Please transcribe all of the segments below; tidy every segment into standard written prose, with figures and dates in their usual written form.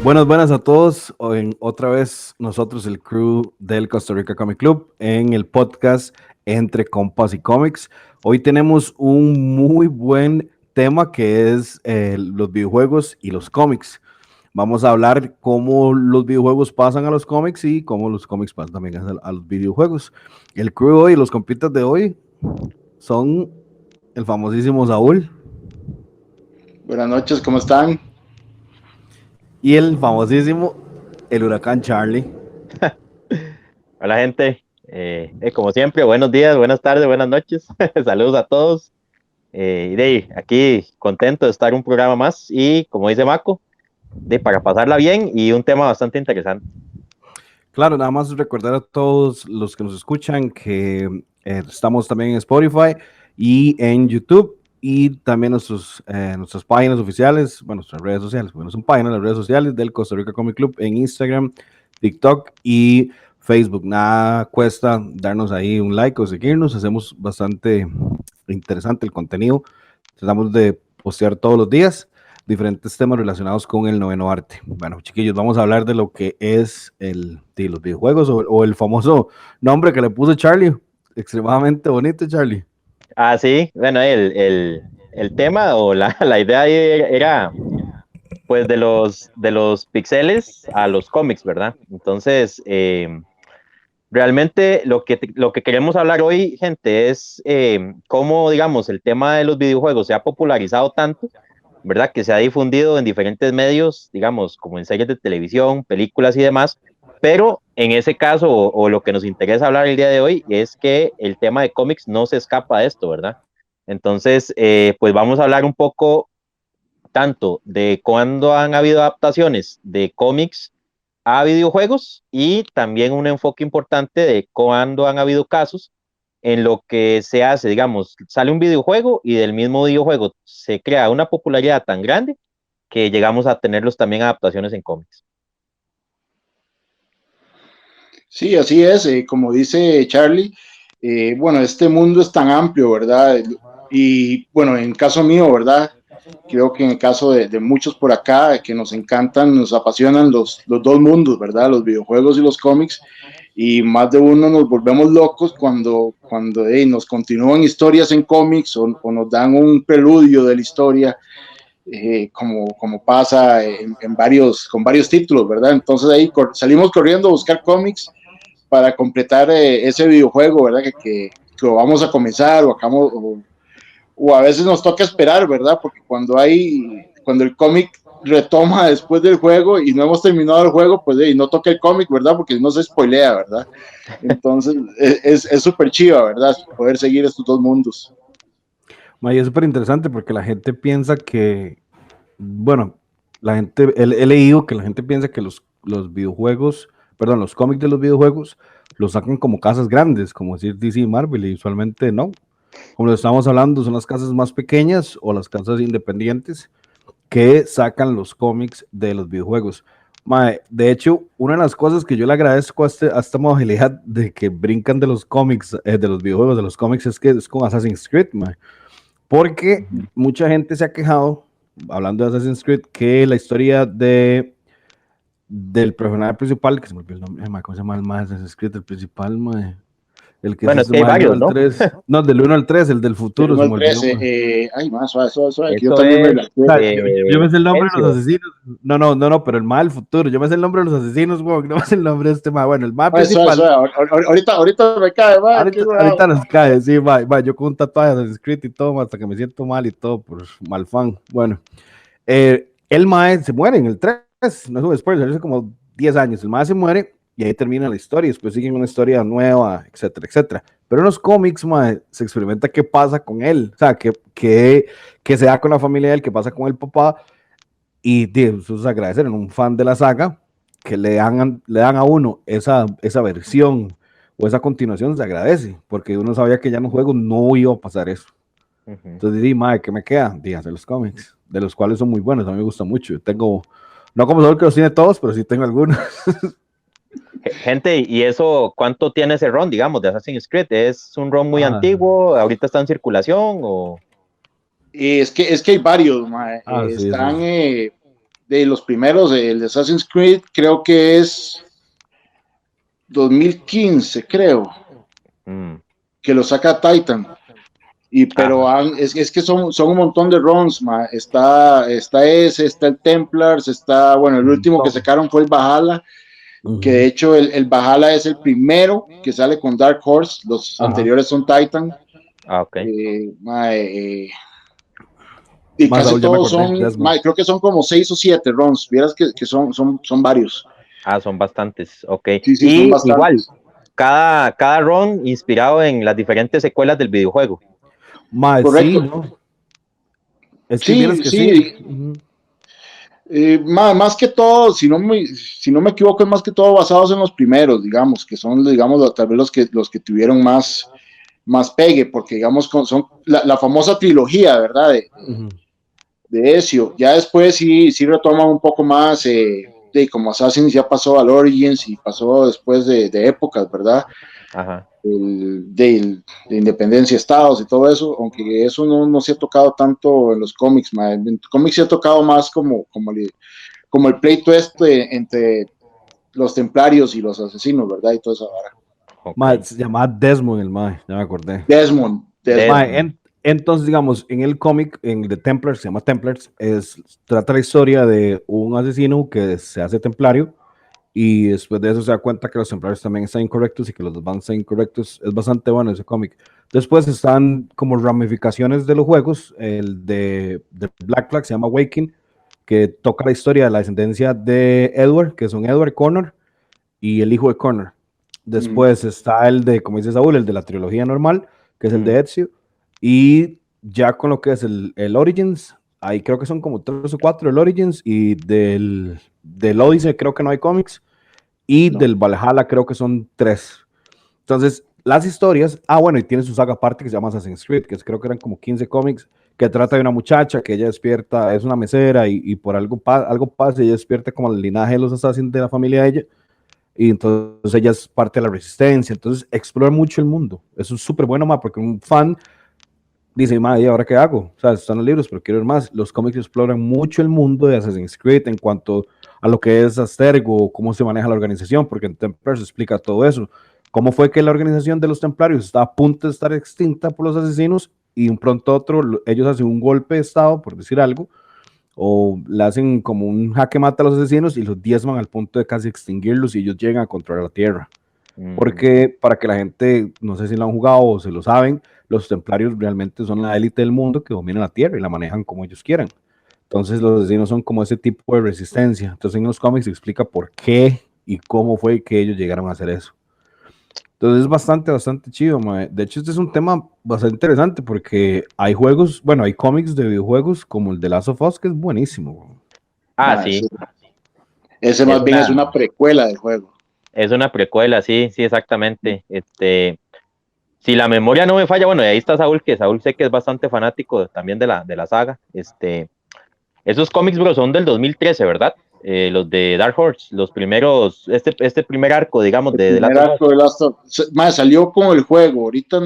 Buenas a todos. Otra vez nosotros, el crew del Costa Rica Comic Club, en el podcast Entre Compas y Cómics. Hoy tenemos un muy buen tema que es los videojuegos y los cómics. Vamos a hablar cómo los videojuegos pasan a los cómics y cómo los cómics pasan también a los videojuegos. El crew hoy, los compitas de hoy, son el famosísimo Saúl Buenas noches, ¿cómo están? y el famosísimo el huracán Charlie. Hola gente, como siempre, buenos días, buenas tardes, buenas noches, saludos a todos. Aquí contento de estar en un programa más y como dice Mako, para pasarla bien y un tema bastante interesante. Claro, nada más recordar a todos los que nos escuchan que estamos también en Spotify y en YouTube y también nuestras páginas oficiales, bueno, nuestras redes sociales, bueno, son páginas, las redes sociales del Costa Rica Comic Club en Instagram, TikTok y Facebook. Nada cuesta darnos ahí un like o seguirnos, hacemos bastante interesante el contenido, tratamos de postear todos los días diferentes temas relacionados con el noveno arte. Bueno, chiquillos, vamos a hablar de lo que es de los videojuegos o el famoso nombre que le puso Charlie. Extremadamente bonito, Charlie. Ah, sí, bueno, el tema o la idea ahí era pues de los pixeles a los cómics, ¿verdad? Entonces, realmente lo que queremos hablar hoy, gente, es cómo, digamos, el tema de los videojuegos se ha popularizado tanto, ¿verdad? Que se ha difundido en diferentes medios, digamos, como en series de televisión, películas y demás, pero en ese caso, o lo que nos interesa hablar el día de hoy, es que el tema de cómics no se escapa de esto, ¿verdad? Entonces, pues vamos a hablar un poco tanto de cuándo han habido adaptaciones de cómics a videojuegos y también un enfoque importante de cuándo han habido casos en lo que se hace, digamos, sale un videojuego y del mismo videojuego se crea una popularidad tan grande que llegamos a tenerlos también adaptaciones en cómics. Sí, así es, como dice Charlie, bueno, este mundo es tan amplio, ¿verdad? Y bueno, en caso mío, ¿verdad? Creo que en el caso de muchos por acá que nos encantan, nos apasionan los dos mundos, ¿verdad? Los videojuegos y los cómics, y más de uno nos volvemos locos cuando nos continúan historias en cómics o nos dan un preludio de la historia. Como pasa con varios títulos, ¿verdad? Entonces ahí salimos corriendo a buscar cómics para completar ese videojuego, ¿verdad? Que vamos a comenzar o a veces nos toca esperar, ¿verdad? Porque cuando el cómic retoma después del juego y no hemos terminado el juego, pues no toca el cómic, ¿verdad? Porque no se spoilea, ¿verdad? Entonces es súper chiva, ¿verdad? Poder seguir estos dos mundos. Es súper interesante porque la gente piensa que, bueno, he leído que la gente piensa que los videojuegos, perdón, los cómics de los videojuegos los sacan como casas grandes, como decir DC y Marvel, y usualmente no. Como lo estamos hablando, son las casas más pequeñas o las casas independientes que sacan los cómics de los videojuegos. Mae, de hecho, una de las cosas que yo le agradezco a esta modalidad de que brincan de los cómics, de los videojuegos, de los cómics, es que es con Assassin's Creed, mae. Porque mucha gente se ha quejado, hablando de Assassin's Creed, que la historia del personaje principal, que se me olvidó el nombre, mae, ¿cómo se llama el mae de Assassin's Creed? El principal, mae. El que Bueno, es es que hay del 1 varios, al ¿no? 3. No, del 1 al 3, el del Del futuro, 1 se me al olvidó, 13, mae. ay, más suave, suave, suave, que yo Eso también me es la... Yo me sé el nombre de los Ezio. asesinos. No, pero el mal del futuro. Yo me sé el nombre de los asesinos, güey. No me sé el nombre de este mal. Bueno, el mal Suave, principal. suave. Ahorita me cae, va, qué Ahorita bravo. nos cae, sí, va. Yo con un tatuaje de Assassin's y todo, hasta que me siento mal y todo, por mal fan. Bueno, el mae se muere en el 3. No es un spoiler, hace como 10 años. El mae se muere y ahí termina la historia. Después siguen una historia nueva, etcétera, etcétera. Pero en los cómics, mae, se experimenta qué pasa con él. O sea, que se da con la familia de él, qué pasa con el papá. Y eso es agradecer a un fan de la saga que le dan a uno esa versión o esa continuación, se agradece, porque uno sabía que ya en los juegos no iba a pasar eso. Ujú. Entonces dije, madre, ¿qué me queda? Dije, hacer los cómics, de los cuales son muy buenos, a mí me gusta mucho. Yo tengo, no como solo que los tiene todos, pero sí tengo algunos. Gente, ¿y eso cuánto tiene ese ROM, digamos, de Assassin's Creed? ¿Es un ROM muy Ah, antiguo? ¿Ahorita está en circulación? O... Es que hay varios, mae. sí, eso es. de los primeros, el de Assassin's Creed, creo que es 2015, creo, que lo saca Titan. Pero es que son un montón de runs, está ese, está el Templars, está, bueno, el último que sacaron fue el Valhalla, que de hecho el Valhalla es el primero que sale con Dark Horse, los anteriores son Titan. Y casi todos son, creo que son como 6 o 7 runs, vieras que son varios. Son bastantes, ok. Sí, y son bastantes. Igual, cada run inspirado en las diferentes secuelas del videojuego. Correcto. Sí, ¿no? Es que sí. Más que todo, si no me equivoco, es más que todo basados en los primeros, digamos, que son, digamos, tal vez los que tuvieron más pegue, porque, digamos, son la famosa trilogía, ¿verdad? De Ezio. Ya después sí retoman un poco más, como Assassin's ya pasó al Origins y pasó después de épocas, ¿verdad? Ajá. De independencia, estados y todo eso, aunque eso no se ha tocado tanto en los cómics, en cómics se ha tocado más como el pleito entre los templarios y los asesinos, ¿verdad? Y toda esa vara. Se llama Desmond el mae, ya me acordé. Desmond. Entonces, digamos, en el cómic, en The Templars, se llama Templars, trata la historia de un asesino que se hace templario y después de eso se da cuenta que los templarios también están incorrectos y que los dos van a estar incorrectos. Es bastante bueno ese cómic. Después están como ramificaciones de los juegos. El de Black Flag se llama Waking, que toca la historia de la descendencia de Edward, que son Edward Connor y el hijo de Connor. Después está el de, como dice Saúl, el de la trilogía normal, que es el de Ezio. Y ya con lo que es el Origins, ahí creo que son como 3 o 4 el Origins, y del Odyssey creo que no hay cómics, y del Valhalla creo que son 3. Entonces, las historias, bueno, y tiene su saga aparte que se llama Assassin's Creed, que creo que eran como 15 cómics, que trata de una muchacha que ella despierta, es una mesera, y por algo pasa, ella despierta como el linaje de los assassins de la familia de ella, y entonces ella es parte de la resistencia. Entonces explora mucho el mundo. Eso es súper bueno, porque un fan dice, ¿y ahora qué hago? O sea, están los libros, pero quiero ver más. Los cómics exploran mucho el mundo de Assassin's Creed en cuanto a lo que es Astergo, cómo se maneja la organización, porque en Templars explica todo eso. Cómo fue que la organización de los templarios estaba a punto de estar extinta por los asesinos y un pronto otro, ellos hacen un golpe de estado, por decir algo, o le hacen como un jaque mate a los asesinos y los diezman al punto de casi extinguirlos y ellos llegan a controlar la tierra. Porque para que la gente, no sé si lo han jugado o se lo saben, los templarios realmente son la élite del mundo que domina la tierra y la manejan como ellos quieran. Entonces los asesinos son como ese tipo de resistencia. Entonces en los cómics se explica por qué y cómo fue que ellos llegaron a hacer eso. Entonces es bastante chido, mae. De hecho, este es un tema bastante interesante porque hay juegos, bueno, hay cómics de videojuegos como el de Last of Us que es buenísimo. Sí. Ese más bien es una precuela del juego. Es una precuela, sí, exactamente. Si la memoria no me falla, bueno, y ahí está Saúl, que Saúl sé que es bastante fanático también de la saga. Esos cómics, bro, son del 2013, ¿verdad? Los de Dark Horse, los primeros, este primer arco, digamos, de Last of Us. Salió con el juego, ahorita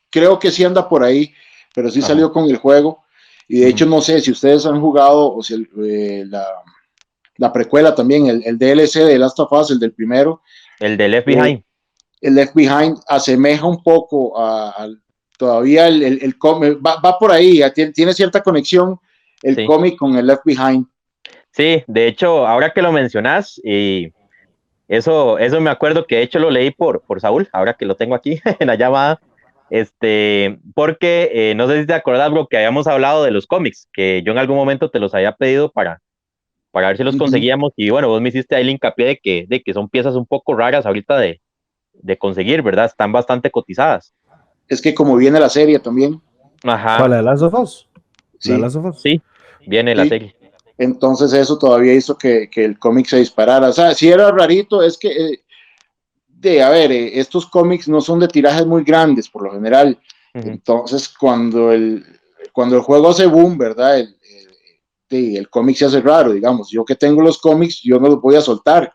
creo que sí anda por ahí, pero sí salió con el juego. Y de hecho, no sé si ustedes han jugado o si la precuela también, el DLC de Last of Us, el del primero. El de Left Behind. El Left Behind asemeja un poco todavía el cómic, va por ahí, tiene cierta conexión el cómic con el Left Behind. Sí, de hecho, ahora que lo mencionas, y eso me acuerdo que de hecho lo leí por Saúl, ahora que lo tengo aquí en la llamada, porque no sé si te acordás, bro, que habíamos hablado de los cómics, que yo en algún momento te los había pedido para ver si los conseguíamos, y bueno, vos me hiciste ahí el hincapié de que son piezas un poco raras ahorita de conseguir, ¿verdad? Están bastante cotizadas. Es que como viene la serie también. Ajá. ¿Cuál, la de Last of Us? Sí, viene la serie. Entonces eso todavía hizo que el cómic se disparara. O sea, si era rarito, es que, estos cómics no son de tirajes muy grandes, por lo general. Entonces, cuando el juego hace boom, ¿verdad? El cómic se hace raro, digamos. Yo que tengo los cómics, yo no los voy a soltar.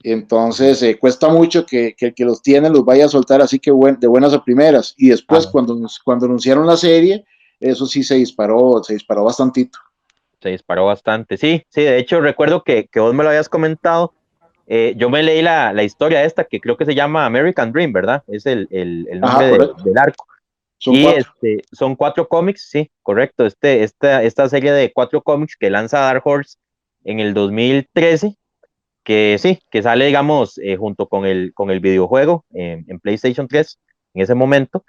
Entonces, cuesta mucho que el que los tiene los vaya a soltar así que de buenas a primeras. Y después, cuando anunciaron la serie, eso sí se disparó bastantito. se disparó bastante. Sí, sí, de hecho recuerdo que vos me lo habías comentado. Yo me leí la historia esta que creo que se llama American Dream, ¿verdad? Es el nombre Ajá, correcto. del arco. Son Y 4. son 4 cómics, sí, correcto. Esta serie de 4 cómics que lanza Dark Horse en el 2013, que sí, que sale, digamos, junto con el videojuego en PlayStation 3 en ese momento.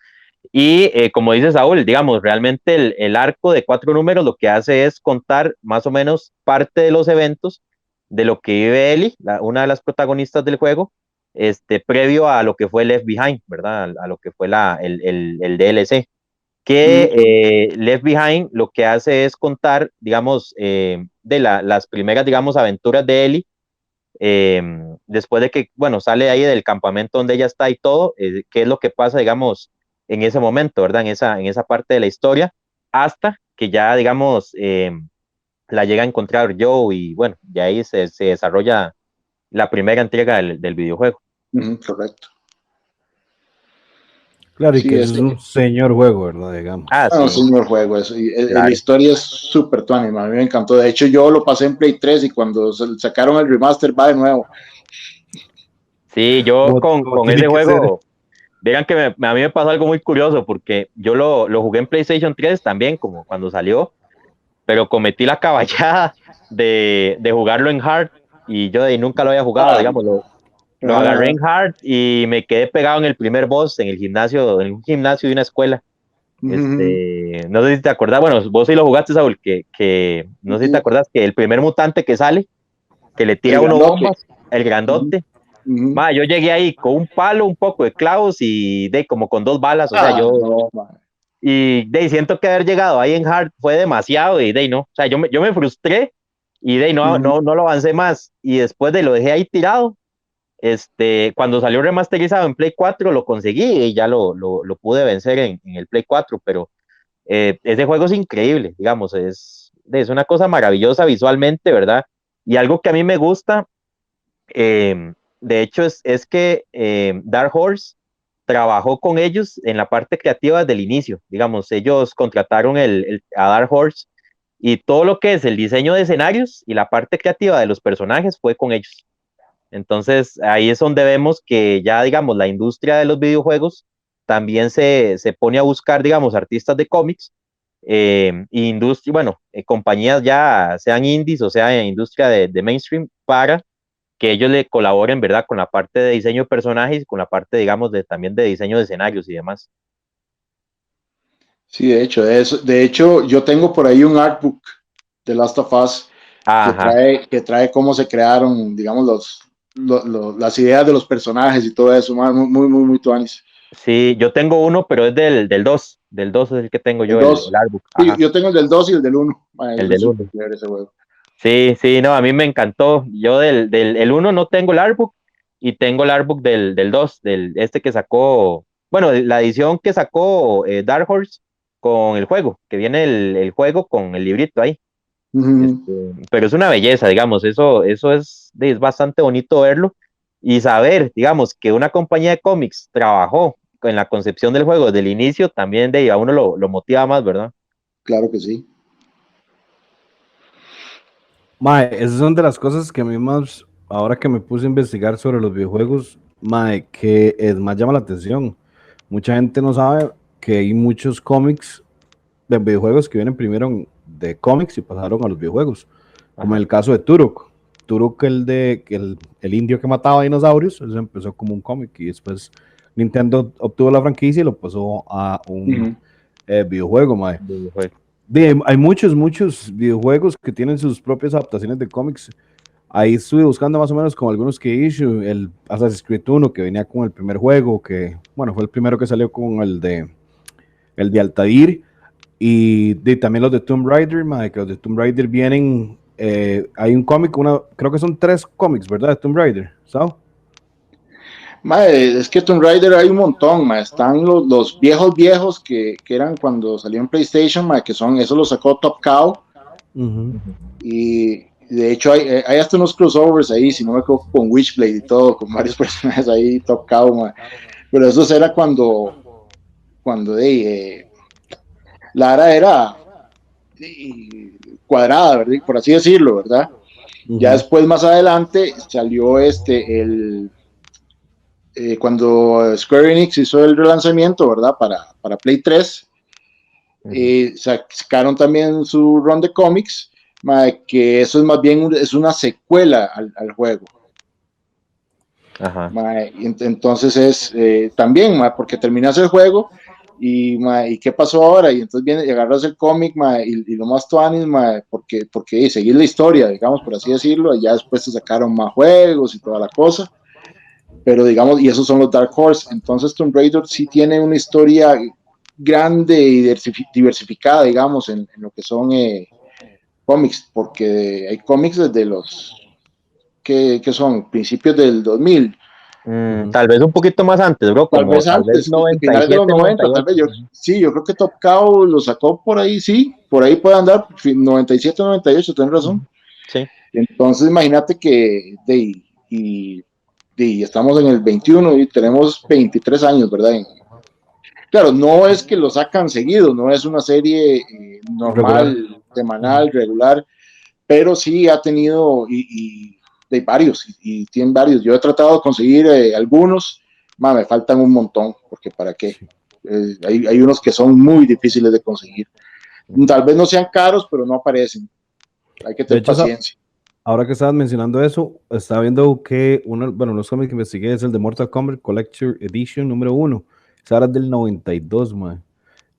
Y como dice Saúl, digamos, realmente el arco de 4 números lo que hace es contar más o menos parte de los eventos de lo que vive Ellie, una de las protagonistas del juego, previo a lo que fue Left Behind, ¿verdad? A lo que fue el DLC. Que Left Behind lo que hace es contar, digamos, las primeras, digamos, aventuras de Ellie, después de que, bueno, sale ahí del campamento donde ella está y todo, qué es lo que pasa, digamos, en ese momento, ¿verdad? En esa parte de la historia, hasta que ya, digamos, la llega a encontrar Joe y, bueno, de ahí se desarrolla la primera entrega del videojuego. Correcto. Claro, y Sí, que eso es un señor juego, ¿verdad? Digamos. Ah, bueno, sí, señor juego, eso. Y, la claro. historia es súper tuánima, a mí me encantó. De hecho, yo lo pasé en Play 3 y cuando sacaron el remaster va de nuevo. Sí, yo Como con tiene ese que ser. juego, digan que a mí me pasó algo muy curioso, porque yo lo jugué en PlayStation 3 también, como cuando salió, pero cometí la caballada de jugarlo en hard, y yo nunca lo había jugado, Ah, digamos, lo agarré ajá, en hard y me quedé pegado en el primer boss en el gimnasio, en un gimnasio de una escuela. No sé si te acordás, bueno, vos sí lo jugaste, Saúl, que no sé si te acordás que el primer mutante que sale, que le tira el a uno grandote. bombas, el grandote. Yo llegué ahí con un palo, un poco de clavos y como con 2 balas, o sea, No, siento que haber llegado ahí en hard fue demasiado y no, o sea, yo me frustré y no lo avancé más, y después lo dejé ahí tirado. Cuando salió remasterizado en Play 4 lo conseguí y ya lo pude vencer en el Play 4, pero ese juego es increíble, digamos, es una cosa maravillosa visualmente, ¿verdad? Y algo que a mí me gusta, de hecho, es que Dark Horse trabajó con ellos en la parte creativa desde el inicio. Digamos, ellos contrataron a Dark Horse, y todo lo que es el diseño de escenarios y la parte creativa de los personajes fue con ellos. Entonces, ahí es donde vemos que ya, digamos, la industria de los videojuegos también se pone a buscar, digamos, artistas de cómics, industria, bueno, compañías ya sean indies o sea industria de mainstream, para que ellos le colaboren, ¿verdad? Con la parte de diseño de personajes, con la parte, digamos, también de diseño de escenarios y demás. sí, de hecho, yo tengo por ahí un artbook de Last of Us Ajá. que trae cómo se crearon, digamos, las ideas de los personajes y todo eso, muy, muy, muy, muy tuanis. Sí, yo tengo uno, pero es del 2. Del 2 es el que tengo El yo, el 2. artbook. Sí, Ajá, yo tengo el del 2 y el del 1. el Es del súper uno. chévere ese juego. Sí, sí, no, a mí me encantó. Yo el uno no tengo el artbook, y tengo el artbook del 2, que sacó, bueno, la edición que sacó Dark Horse con el juego, que viene el juego con el librito ahí. Este, pero es una belleza, digamos, eso es bastante bonito verlo y saber, digamos, que una compañía de cómics trabajó en la concepción del juego desde el inicio, también a uno lo motiva más, ¿verdad? Claro que sí. Mae, esas son de las cosas que a mí más, ahora que me puse a investigar sobre los videojuegos, mae, que es más llama la atención. Mucha gente no sabe que hay muchos cómics de videojuegos que vienen primero de cómics y pasaron a los videojuegos, como en Ajá. el caso de Turok. Turok, el indio que mataba dinosaurios, eso empezó como un cómic y después Nintendo obtuvo la franquicia y lo pasó a un videojuego, mae. Videojuego. Hay muchos videojuegos que tienen sus propias adaptaciones de cómics. Ahí estuve buscando más o menos como algunos que hizo, el Assassin's Creed 1 que venía con el primer juego, que bueno, fue el primero que salió con el de Altair, y también los de Tomb Raider, madre, que los de Tomb Raider vienen, hay un cómic, creo que son 3 cómics, ¿verdad? De Tomb Raider, ¿sabes? Es que Tomb Raider hay un montón, están los viejos que eran cuando salió en PlayStation, que son, eso lo sacó Top Cow, y de hecho hay hasta unos crossovers ahí, si no me equivoco, con Witchblade y todo, con varios personajes ahí, Top Cow, pero eso era cuando Lara era cuadrada, ¿verdad? Por así decirlo, ¿verdad? Ya Ujú. después, más adelante, salió cuando Square Enix hizo el relanzamiento, ¿verdad? Para Play 3, sacaron también su run de cómics, que eso es más bien es una secuela al juego. Ajá. Entonces es también, porque terminas el juego y qué pasó ahora, y entonces viene y agarras el cómic y lo más tuanis, porque seguir la historia, digamos, por así decirlo, y ya después se sacaron más juegos y toda la cosa, pero digamos, y esos son los Dark Horse. Entonces Tomb Raider sí tiene una historia grande y diversificada, digamos, en lo que son cómics, porque hay cómics desde los que son principios del 2000. Ujú. Tal vez un poquito más antes, bro, Tal como vez tal vez antes, finales de los 97, 90, tal 98. vez sí, yo creo que Top Cow lo sacó por ahí, sí, por ahí puede andar, 97, 98, tienes razón. Sí. Entonces imagínate que estamos en el 21 y tenemos 23 años, ¿verdad? Claro, no es que lo sacan seguido, no es una serie Regular. normal, semanal, regular, pero sí ha tenido de varios, y tienen varios. Yo he tratado de conseguir algunos, me faltan un montón, porque para qué. Sí. Hay unos que son muy difíciles de conseguir. Tal vez no sean caros, pero no aparecen. Hay que De tener hecho, paciencia. ahora que estabas mencionando eso, estaba viendo que bueno, los cómics que investigué es el de Mortal Kombat Collector Edition número 1. Esa era del 92, man.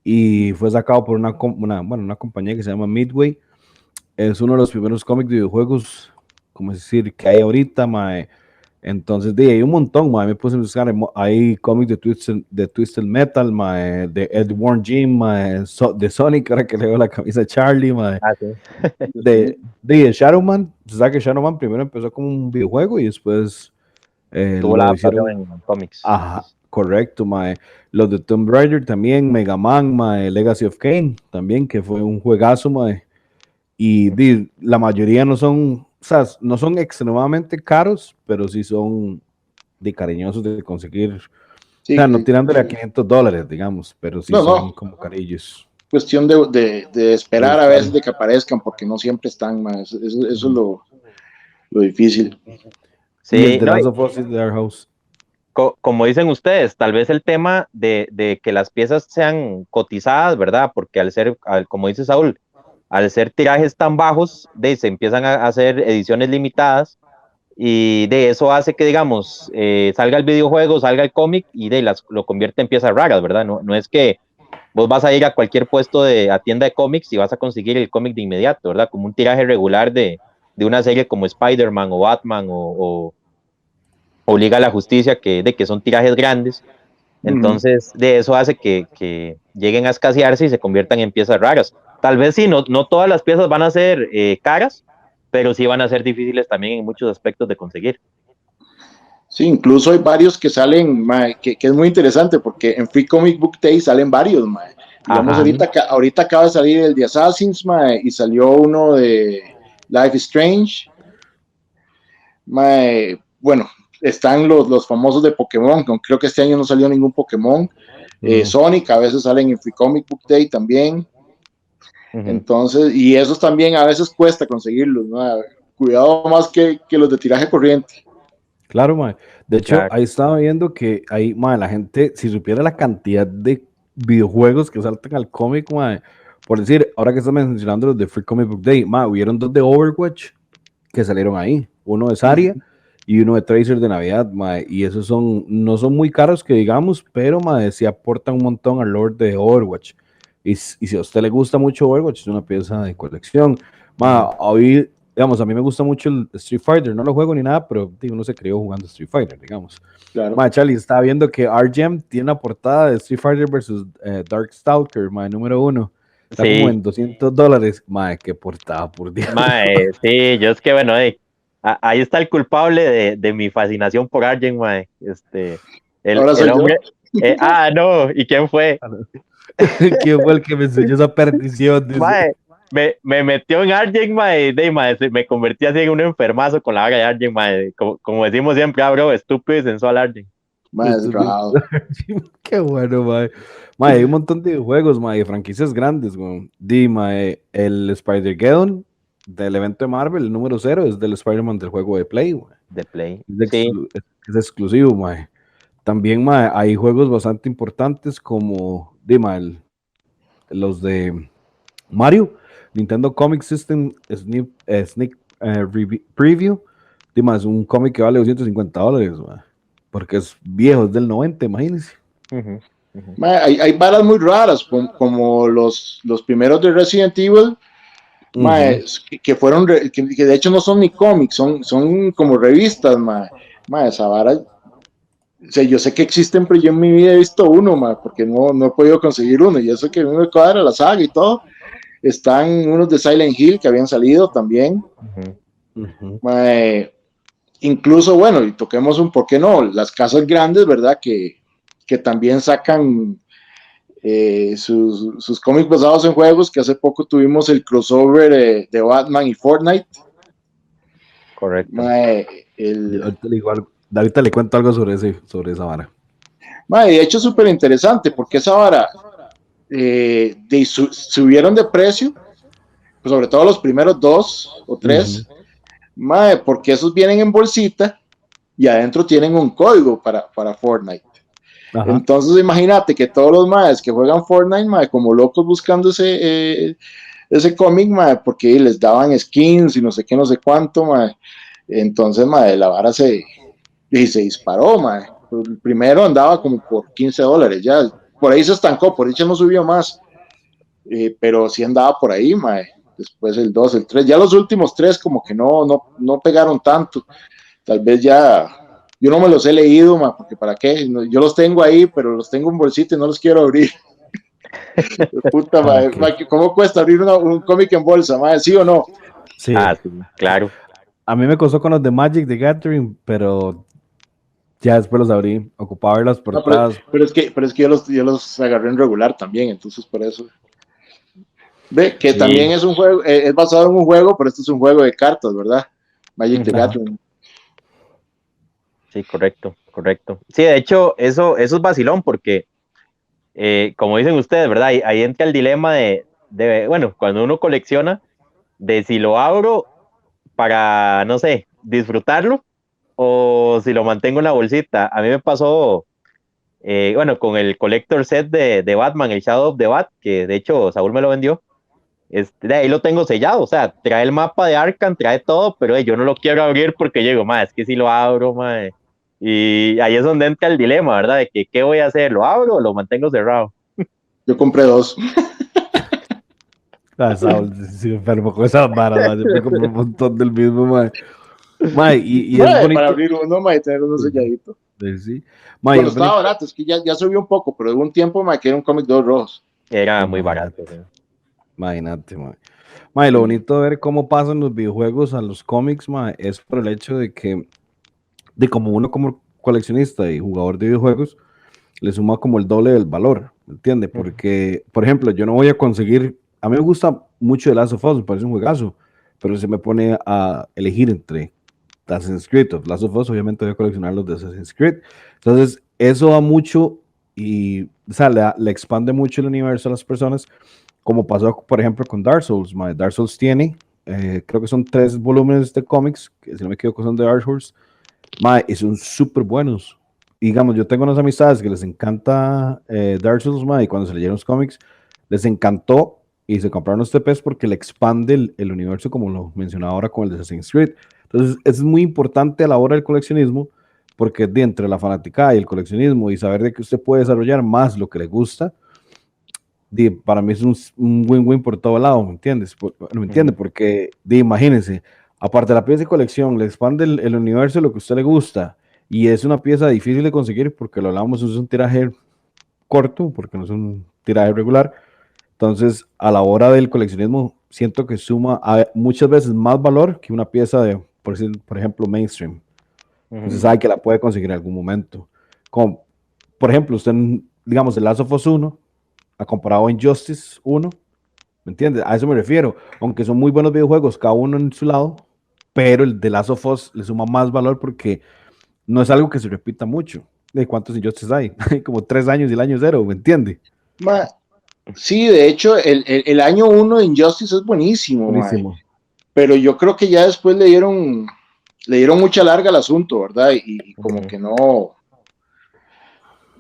Y fue sacado por una compañía que se llama Midway. Es uno de los primeros cómics de videojuegos, como decir, que hay ahorita, mae. Entonces, hay un montón, mae. Me puse a buscar, hay cómics de Twisted Metal, mae, de Ed Warren Jim, mae, de Sonic, ahora que le veo la camisa de Charlie, mae. Ah, sí. De Shadowman, se sabe que Shadowman primero empezó como un videojuego y después Tuvo la lo adaptación hicieron, en cómics. ajá, correcto, mae. Los de Tomb Raider también, Mega Man, mae, Legacy of Kain también, que fue un juegazo, mae. Y la mayoría no son, o sea, no son extremadamente caros, pero sí son cariñosos de conseguir. O sea, Sí, no sí. tirándole a $500, digamos, pero sí No, son no. como carillos Cuestión de de esperar a veces buscarlo. de que aparezcan, porque no siempre están más. Eso es Ujú. lo difícil. Y el Sí, de no, Last of Us is Their House. como dicen ustedes, tal vez el tema de que las piezas sean cotizadas, ¿verdad? Porque como dice Saúl, al ser tirajes tan bajos, se empiezan a hacer ediciones limitadas y de eso hace que, digamos, salga el videojuego, salga el cómic y lo convierte en piezas raras, ¿verdad? No es que vos vas a ir a cualquier puesto a tienda de cómics y vas a conseguir el cómic de inmediato, ¿verdad? Como un tiraje regular de una serie como Spider-Man o Batman o Liga a la Justicia, que son tirajes grandes. Ujú. Entonces, de eso hace que lleguen a escasearse y se conviertan en piezas raras. Tal vez sí, no todas las piezas van a ser caras, pero sí van a ser difíciles también en muchos aspectos de conseguir. Sí, incluso hay varios que salen, que es muy interesante porque en Free Comic Book Day salen varios, digamos, Ajá. ahorita acaba de salir el de Assassins, y salió uno de Life is Strange, bueno, están los famosos de Pokémon, creo que este año no salió ningún Pokémon. No. Sonic a veces salen en Free Comic Book Day también. Ujú. Entonces, y esos también a veces cuesta conseguirlos, ¿no? Cuidado más que los de tiraje corriente. Claro, mae. De hecho, Claro. ahí estaba viendo que ahí, mae, la gente, si supiera la cantidad de videojuegos que saltan al cómic, mae, por decir, ahora que estás mencionando los de Free Comic Book Day, mae, hubieron dos de Overwatch que salieron ahí, uno de Zarya y uno de Tracer de Navidad, mae, y esos no son muy caros que digamos, pero mae, sí aportan un montón al lore de Overwatch. Y si a usted le gusta mucho Overwatch, es una pieza de colección. Mae, hoy, digamos, a mí me gusta mucho el Street Fighter, no lo juego ni nada, pero digo, uno se crió jugando Street Fighter, digamos. Claro. Mae, Charlie, estaba viendo que RGM tiene una portada de Street Fighter versus Darkstalker, mae, número 1. Está como Sí, en $200. Mae, qué portada, por Dios. mae, sí, yo es que, bueno, ahí está el culpable de mi fascinación por Arjen, mae. Ahora El soy yo. hombre. No, ¿y quién fue? ¿Quién fue el que me enseñó esa perdición? Dice. Mae, me metió en Arjen, mae, mae, me convertí así en un enfermazo con la vaga de Arjen, mae. Como decimos siempre, bro, estúpido y sensual Arjen. Más rajado. Qué bueno, mae. Mae, hay un montón de juegos, mae, de franquicias grandes, güey. Di, mae, el Spider-Geddon del evento de Marvel, el número 0, es del Spider-Man del juego de Play, güey. De Play. Es, Sí, es exclusivo, mae. También, mae, hay juegos bastante importantes como, di, mae, los de Mario, Nintendo Comic System Sneak Preview. Di, mae, es un cómic que vale $250, mae. Porque es viejo, es del 90, imagínense. ujú, ujú. Mae, hay varas muy raras, como los primeros de Resident Evil, mae, que fueron, que de hecho no son ni cómics, son como revistas, mae. Mae, esa vara, o sea, yo sé que existen, pero yo en mi vida he visto uno, mae, porque no he podido conseguir uno, y eso que a mí me cuadra la saga y todo. Están unos de Silent Hill que habían salido también. Mae, incluso, bueno, y toquemos un, ¿por qué no? Las casas grandes, ¿verdad? Que también sacan sus cómics basados en juegos, que hace poco tuvimos el crossover de Batman y Fortnite. Correcto. Mae, Ahorita le cuento algo sobre esa vara. mae, de hecho, es súper interesante, porque esa vara subieron de precio, pues sobre todo los primeros 2 o 3, mae, porque esos vienen en bolsita y adentro tienen un código para Fortnite. Ajá. Entonces imagínate que todos los maes que juegan Fortnite, mae, como locos buscando ese cómic, mae, porque les daban skins y no sé qué, no sé cuánto, mae. Entonces, mae, la vara se disparó, mae. El primero andaba como por $15, ya por ahí se estancó, por dicha no subió más, pero sí andaba por ahí, mae. Después el 2, el 3, ya los últimos 3 como que no pegaron tanto. Tal vez ya, yo no me los he leído, ma, porque para qué, yo los tengo ahí, pero los tengo en bolsita y no los quiero abrir. Puta, okay. ¿Cómo cuesta abrir un cómic en bolsa, ma? ¿Sí o no? Sí. Sí, claro. A mí me costó con los de Magic the Gathering, pero ya después los abrí, ocupaba ver las portadas. Pero es que yo los agarré en regular también, entonces por eso. Ve, que sí. También es un juego, es basado en un juego, pero este es un juego de cartas, ¿verdad? Magic the Gathering. Sí, correcto. Sí, de hecho, eso es vacilón porque, como dicen ustedes, ¿verdad? Ahí entra el dilema de, bueno, cuando uno colecciona, de si lo abro para, no sé, disfrutarlo o si lo mantengo en la bolsita. A mí me pasó, bueno, con el collector set de Batman, el Shadow of the Bat, que de hecho Saúl me lo vendió. Ahí lo tengo sellado, o sea, trae el mapa de Arkham, trae todo, pero yo no lo quiero abrir porque llego, es que si lo abro, y ahí es donde entra el dilema, ¿verdad? De que, ¿qué voy a hacer? ¿Lo abro o lo mantengo cerrado? Yo compré 2. Saúl, sí, enfermo con esas varas, yo me compré un montón del mismo, mae. Y mae, es bonito. Para abrir uno, mae, tener uno selladito. Sí. Mae, bueno, estaba barato, es que ya subió un poco, pero hubo un tiempo, mae, que era un cómic 2 rojos. Era muy barato. Imagínate, mae. Lo bonito de ver cómo pasan los videojuegos a los cómics, mae, es por el hecho de que, como uno como coleccionista y jugador de videojuegos, le suma como el doble del valor, ¿me entiende? Porque, por ejemplo, yo no voy a conseguir, a mí me gusta mucho The Last of Us, me parece un juegazo, pero se me pone a elegir entre Assassin's Creed o Last of Us, obviamente voy a coleccionar los de Assassin's Creed. Entonces, eso da mucho y, o sea, le expande mucho el universo a las personas, como pasó, por ejemplo, con Dark Souls. Dark Souls tiene, creo que son 3 volúmenes de cómics, que si no me equivoco son de Dark Souls, y son súper buenos. Y, digamos, yo tengo unas amistades que les encanta Dark Souls, y cuando se leyeron los cómics, les encantó y se compraron los TPs porque le expande el universo, como lo mencionaba ahora con el de Assassin's Creed. Entonces, es muy importante a la hora del coleccionismo, porque de entre la fanaticada y el coleccionismo y saber de que usted puede desarrollar más lo que le gusta, para mí es un win-win por todo lado, ¿me entiendes? ¿Me entiende? Porque, imagínense, aparte de la pieza de colección, le expande el universo de lo que a usted le gusta, y es una pieza difícil de conseguir, porque lo hablamos, es un tiraje corto, porque no es un tiraje regular. Entonces, a la hora del coleccionismo, siento que suma muchas veces más valor que una pieza de, por ejemplo, mainstream. Entonces, sabe que la puede conseguir en algún momento. Como, por ejemplo, usted, digamos, The Last of Us 1, ha comparado Injustice 1, ¿me entiendes? A eso me refiero. Aunque son muy buenos videojuegos, cada uno en su lado, pero el The Last of Us le suma más valor porque no es algo que se repita mucho. ¿De cuántos Injustice hay? Hay como 3 años y el año 0, ¿me entiende? Ma, sí, de hecho, el año uno de Injustice es buenísimo, ma, Buenísimo. pero yo creo que ya después le dieron mucha larga al asunto, ¿verdad? Y como que no,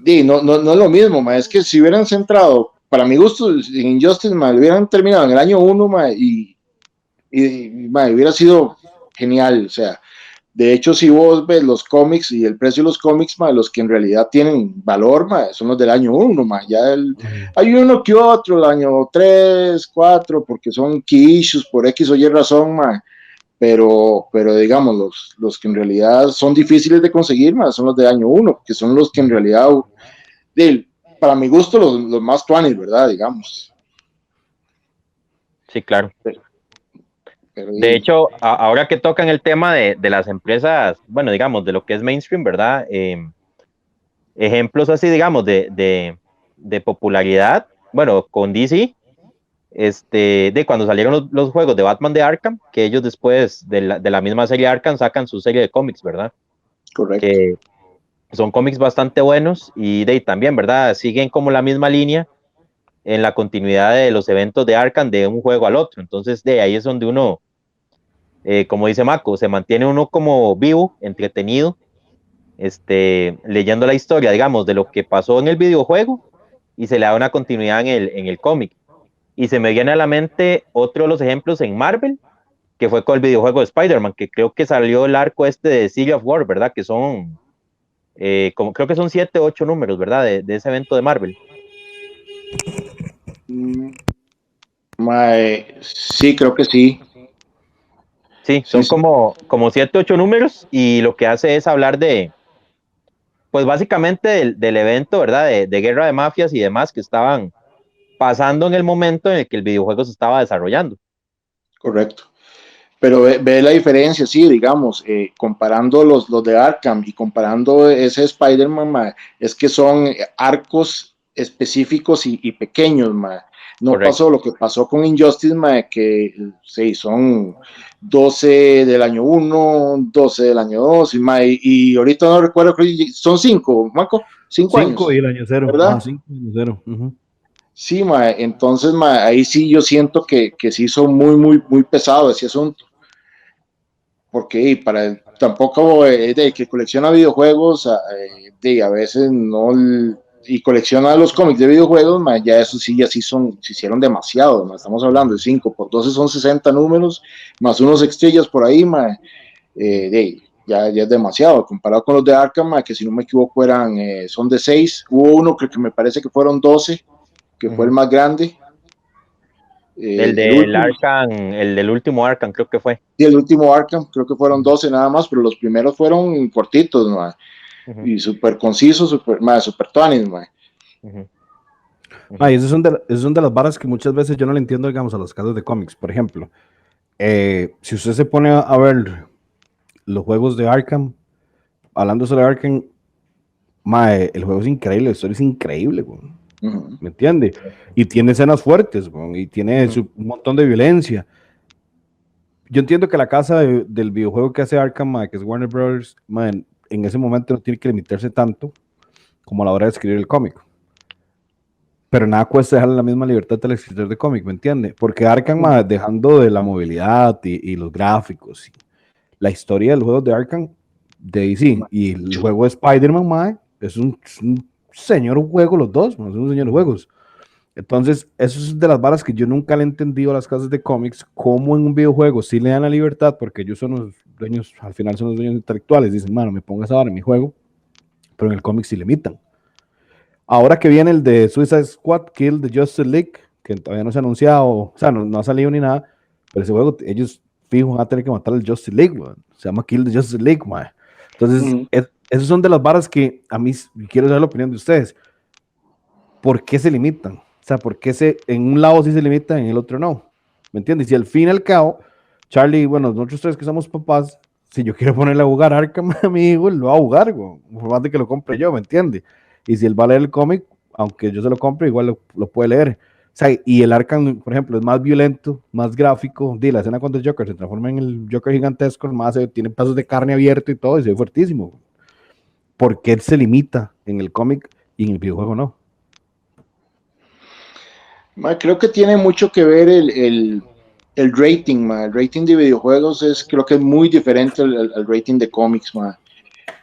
no es lo mismo, ma, es que si hubieran centrado, para mi gusto, en Injustice, ma, lo hubieran terminado en el año uno, ma, ma, hubiera sido genial, o sea, de hecho, si vos ves los cómics y el precio de los cómics, ma, los que en realidad tienen valor, ma, son los del año uno, ma, hay uno que otro, el año 3, 4, porque son key issues por X o Y razón, ma, pero digamos, los que en realidad son difíciles de conseguir, ma, son los de año uno, que son los que en realidad, de, para mi gusto, los más tuanis, ¿verdad? Digamos. Sí, claro. Pero, De hecho, ahora que tocan el tema de las empresas, bueno, digamos, de lo que es mainstream, ¿verdad? Ejemplos así, digamos, de popularidad, bueno, con DC, de cuando salieron los juegos de Batman de Arkham, que ellos después de la misma serie Arkham sacan su serie de cómics, ¿verdad? correcto. Que son cómics bastante buenos y también, ¿verdad? Siguen como la misma línea en la continuidad de los eventos de Arkham de un juego al otro. Entonces, de ahí es donde uno, como dice Mako, se mantiene uno como vivo, entretenido, leyendo la historia, digamos, de lo que pasó en el videojuego y se le da una continuidad en el cómic. Y se me viene a la mente otro de los ejemplos en Marvel, que fue con el videojuego de Spider-Man, que creo que salió el arco de Civil War, ¿verdad? Que son, creo que son 7 o 8 números, ¿verdad? De ese evento de Marvel. Sí, creo que sí. Sí, Sí, son sí. como 7 o 8 números y lo que hace es hablar pues básicamente del evento, ¿verdad? De guerra de mafias y demás que estaban pasando en el momento en el que el videojuego se estaba desarrollando. Correcto. Pero ve la diferencia, sí, digamos, comparando los de Arkham y comparando ese Spider-Man, es que son arcos específicos y pequeños, ma. No Correcto. pasó lo que pasó con Injustice, ma, que sí, son 12 del año uno, 12 del año 2, y ahorita no recuerdo, son 5, Marco, 5 5 y años, el año 0. ¿verdad? 5 y el año 0. Sí, ma, entonces, ma, ahí sí yo siento que sí son muy, muy, muy pesado ese asunto. Porque tampoco de que colecciona videojuegos, a veces no, y colecciona los cómics de videojuegos, ya eso sí, ya sí se hicieron demasiado, estamos hablando de 5 por 12 son 60 números, más unos extrillas por ahí, ya es demasiado, comparado con los de Arkham, que si no me equivoco son de 6, hubo uno que me parece que fueron 12, que fue el más grande, El el del último. Arkham, el del último Arkham creo que fue. Y el último Arkham, creo que fueron 12 nada más, pero los primeros fueron cortitos, ¿no? Uh-huh, Y súper concisos, súper tuanis, ma. uh-huh, Ah, uh-huh. y esas son de las varas que muchas veces yo no le entiendo, digamos, a los casos de cómics. Por ejemplo, si usted se pone a ver los juegos de Arkham, hablando sobre Arkham, el juego es increíble, la historia es increíble, güey. Uh-huh. ¿Me entiende? Y tiene escenas fuertes, güey, y tiene Uh-huh. un montón de violencia. Yo entiendo que la casa del videojuego que hace Arkham, que es Warner Brothers, en ese momento no tiene que limitarse tanto como a la hora de escribir el cómic. Pero nada cuesta dejarle la misma libertad al escritor de cómic, ¿me entiende? Porque Arkham, dejando de la movilidad y los gráficos, y la historia del juego de Arkham, de DC, y el juego de Spider-Man, es un señor juego los dos, son un señor juegos. Entonces, eso es de las varas que yo nunca le he entendido a las casas de cómics, cómo en un videojuego sí le dan la libertad, porque ellos son los dueños, al final son los dueños intelectuales, dicen, mano, me pongo esa vara en mi juego, pero en el cómic sí limitan. Ahora que viene el de Suicide Squad, Kill the Justice League, que todavía no se ha anunciado, o sea, no ha salido ni nada, pero ese juego ellos fijo van a tener que matar al Justice League, man. Se llama Kill the Justice League, man. Entonces, Uh-huh. esas son de las varas que a mí quiero saber la opinión de ustedes. ¿Por qué se limitan? O sea, ¿por qué en un lado sí se limitan, en el otro no? ¿Me entiendes? Y al fin y al cabo, Charlie, bueno, nosotros tres que somos papás, si yo quiero ponerle a jugar Arkham a mi hijo, él lo va a jugar, güey, por más de que lo compre yo, ¿me entiendes? Y si él va a leer el cómic, aunque yo se lo compre, igual lo puede leer. O sea, y el Arkham, por ejemplo, es más violento, más gráfico. La escena cuando el Joker se transforma en el Joker gigantesco, más tiene pedazos de carne abierto y todo, y se ve fuertísimo. ¿por qué se limita en el cómic y en el videojuego no? Creo que tiene mucho que ver el rating, el rating de videojuegos creo que es muy diferente al rating de cómics.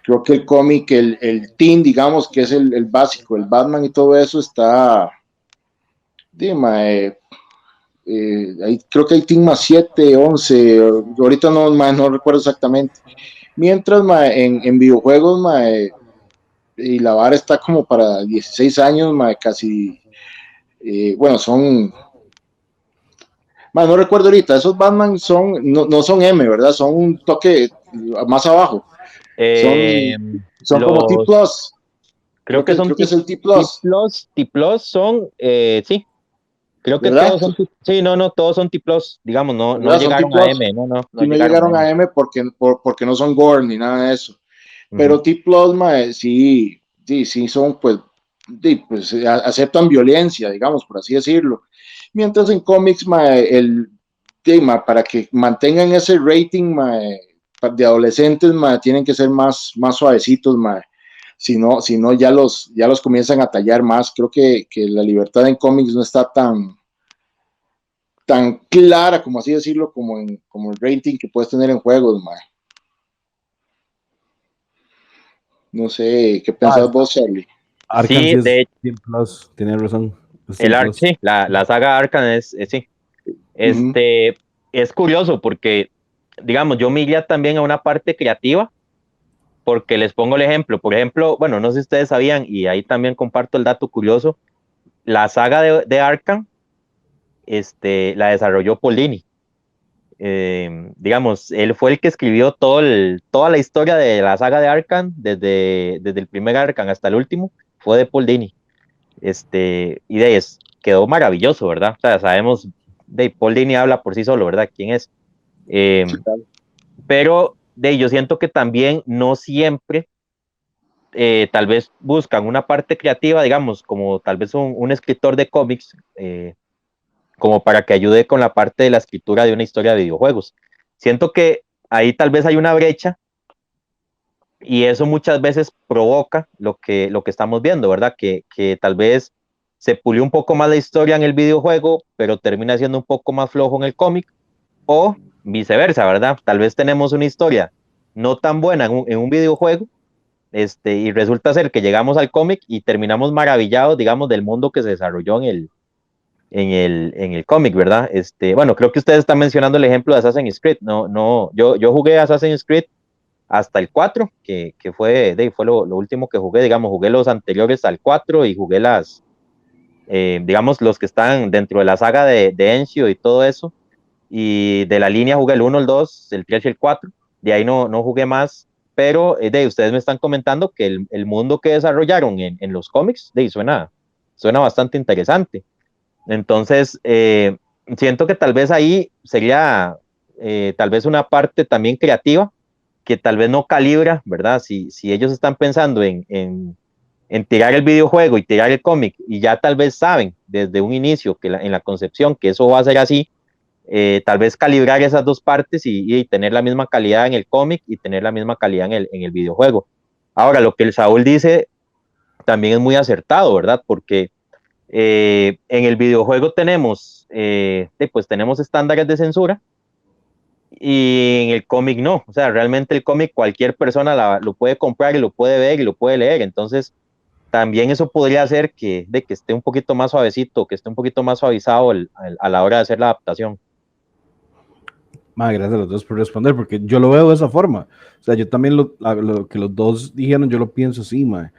Creo que el cómic, el team, digamos, que es el básico, el Batman y todo eso está, creo que hay team más 7, 11, ahorita no recuerdo exactamente. Mientras en videojuegos, y la vara está como para 16 años, casi, bueno, no recuerdo ahorita, esos Batman no son M, ¿verdad? Son un toque más abajo. Eh, Son como T+. los, creo que son Creo que es el T+, T+, son, sí, creo que ¿verdad? todos son, sí, no, todos son T+, digamos, no ¿Verdad? Son T+. llegaron a M, no Si no llegaron a llegaron M. a M porque no son Gore ni nada de eso. Ujú. Pero T+, sí son, pues, aceptan violencia, digamos, por así decirlo. Mientras en cómics, para que mantengan ese rating, de adolescentes, tienen que ser más suavecitos, si no ya los comienzan a tallar más. Creo que la libertad en cómics no está tan clara, como así decirlo, como el rating que puedes tener en juegos, No sé, ¿qué pensás vos, Charlie? Arkham Sí, sí de es hecho, Team Plus, tiene razón. Es el Team Ark, Plus. sí, la saga Arkham sí. Ujú. Es curioso porque, digamos, yo me iría también a una parte creativa, porque les pongo el ejemplo. Por ejemplo, bueno, no sé si ustedes sabían, y ahí también comparto el dato curioso, la saga de Arkham, la desarrolló Paul Dini. Digamos, él fue el que escribió toda la historia de la saga de Arkham, desde el primer Arkham hasta el último, fue de Paul Dini. Y de eso quedó maravilloso, ¿verdad? O sea, sabemos, de Paul Dini habla por sí solo, ¿verdad? ¿Quién es? Sí, Eh, claro. pero yo siento que también no siempre, tal vez buscan una parte creativa, digamos, como tal vez un escritor de cómics, como para que ayude con la parte de la escritura de una historia de videojuegos. Siento que ahí tal vez hay una brecha y eso muchas veces provoca lo que estamos viendo, ¿verdad? Que tal vez se pulió un poco más la historia en el videojuego, pero termina siendo un poco más flojo en el cómic, o viceversa, ¿verdad? Tal vez tenemos una historia no tan buena en un videojuego, y resulta ser que llegamos al cómic y terminamos maravillados, digamos, del mundo que se desarrolló en el cómic, ¿verdad? Bueno, creo que ustedes están mencionando el ejemplo de Assassin's Creed. No, yo jugué Assassin's Creed hasta el 4, que fue lo último que jugué, digamos, jugué los anteriores al 4 y jugué digamos, los que están dentro de la saga de Ezio y todo eso, y de la línea jugué el 1, el 2, el 3 y el 4, de ahí no jugué más, pero ustedes me están comentando que el mundo que desarrollaron en los cómics, suena bastante interesante. Entonces, siento que tal vez ahí sería tal vez una parte también creativa que tal vez no calibra, ¿verdad? Si ellos están pensando en tirar el videojuego y tirar el cómic y ya tal vez saben desde un inicio que en la concepción que eso va a ser así, tal vez calibrar esas dos partes y tener la misma calidad en el cómic y tener la misma calidad en el videojuego. Ahora, lo que el Saúl dice también es muy acertado, ¿verdad? Porque en el videojuego pues tenemos estándares de censura y en el cómic no. O sea, realmente el cómic cualquier persona lo puede comprar y lo puede ver y lo puede leer. Entonces, también eso podría hacer que esté un poquito más suavecito, que esté un poquito más suavizado a la hora de hacer la adaptación. Gracias a los dos por responder, porque yo lo veo de esa forma. O sea, yo también lo que los dos dijeron, yo lo pienso así, mae.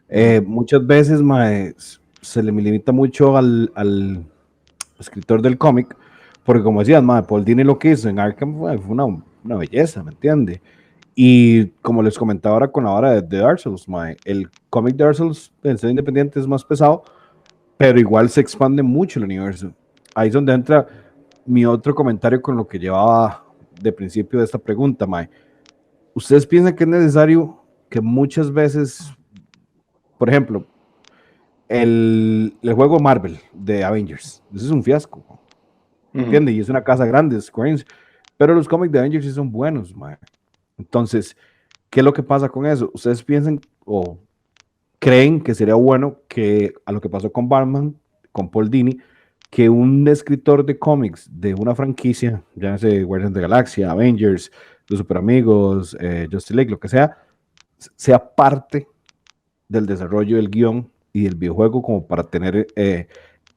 Ujú. Muchas veces, mae, se le limita mucho al escritor del cómic, porque como decías, mae, Paul Dini lo que hizo en Arkham fue una belleza, ¿me entiende? Y como les comentaba ahora con la hora de Dark Souls, mae, el cómic de Dark Souls, en ser independiente, es más pesado, pero igual se expande mucho el universo. Ahí es donde entra mi otro comentario con lo que llevaba de principio de esta pregunta, Mae. ¿Ustedes piensan que es necesario que muchas veces, por ejemplo, el juego Marvel de Avengers, ese es un fiasco, Ujú. ¿entiendes? Y es una casa grande, Square Enix, pero los cómics de Avengers sí son buenos, Mae. Entonces, ¿qué es lo que pasa con eso? ¿Ustedes piensan o creen que sería bueno que a lo que pasó con Batman, con Paul Dini, que un escritor de cómics de una franquicia, ya sea Guardians de la Galaxia, Avengers, Los Super Amigos, Justice League, lo que sea parte del desarrollo del guión y del videojuego como para tener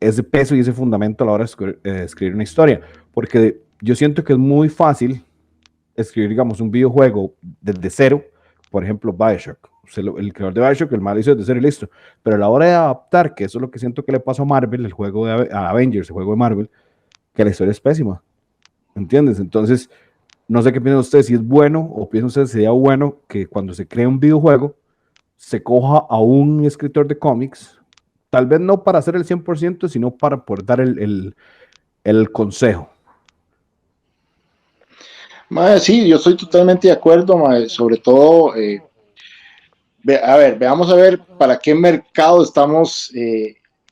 ese peso y ese fundamento a la hora de escribir una historia. Porque yo siento que es muy fácil escribir, digamos, un videojuego desde cero, por ejemplo, Bioshock. El creador de Bioshock, el mal hizo desde cero y listo. Pero a la hora de adaptar, que eso es lo que siento que le pasó a Marvel, el juego de a Avengers, el juego de Marvel, que la historia es pésima. ¿Entiendes? Entonces, no sé qué piensan ustedes, si es bueno o piensan ustedes sería bueno que cuando se cree un videojuego, se coja a un escritor de cómics, tal vez no para hacer el 100%, sino para poder dar el consejo. Mae, sí, yo estoy totalmente de acuerdo, mae, sobre todo, a ver, veamos a ver para qué mercado estamos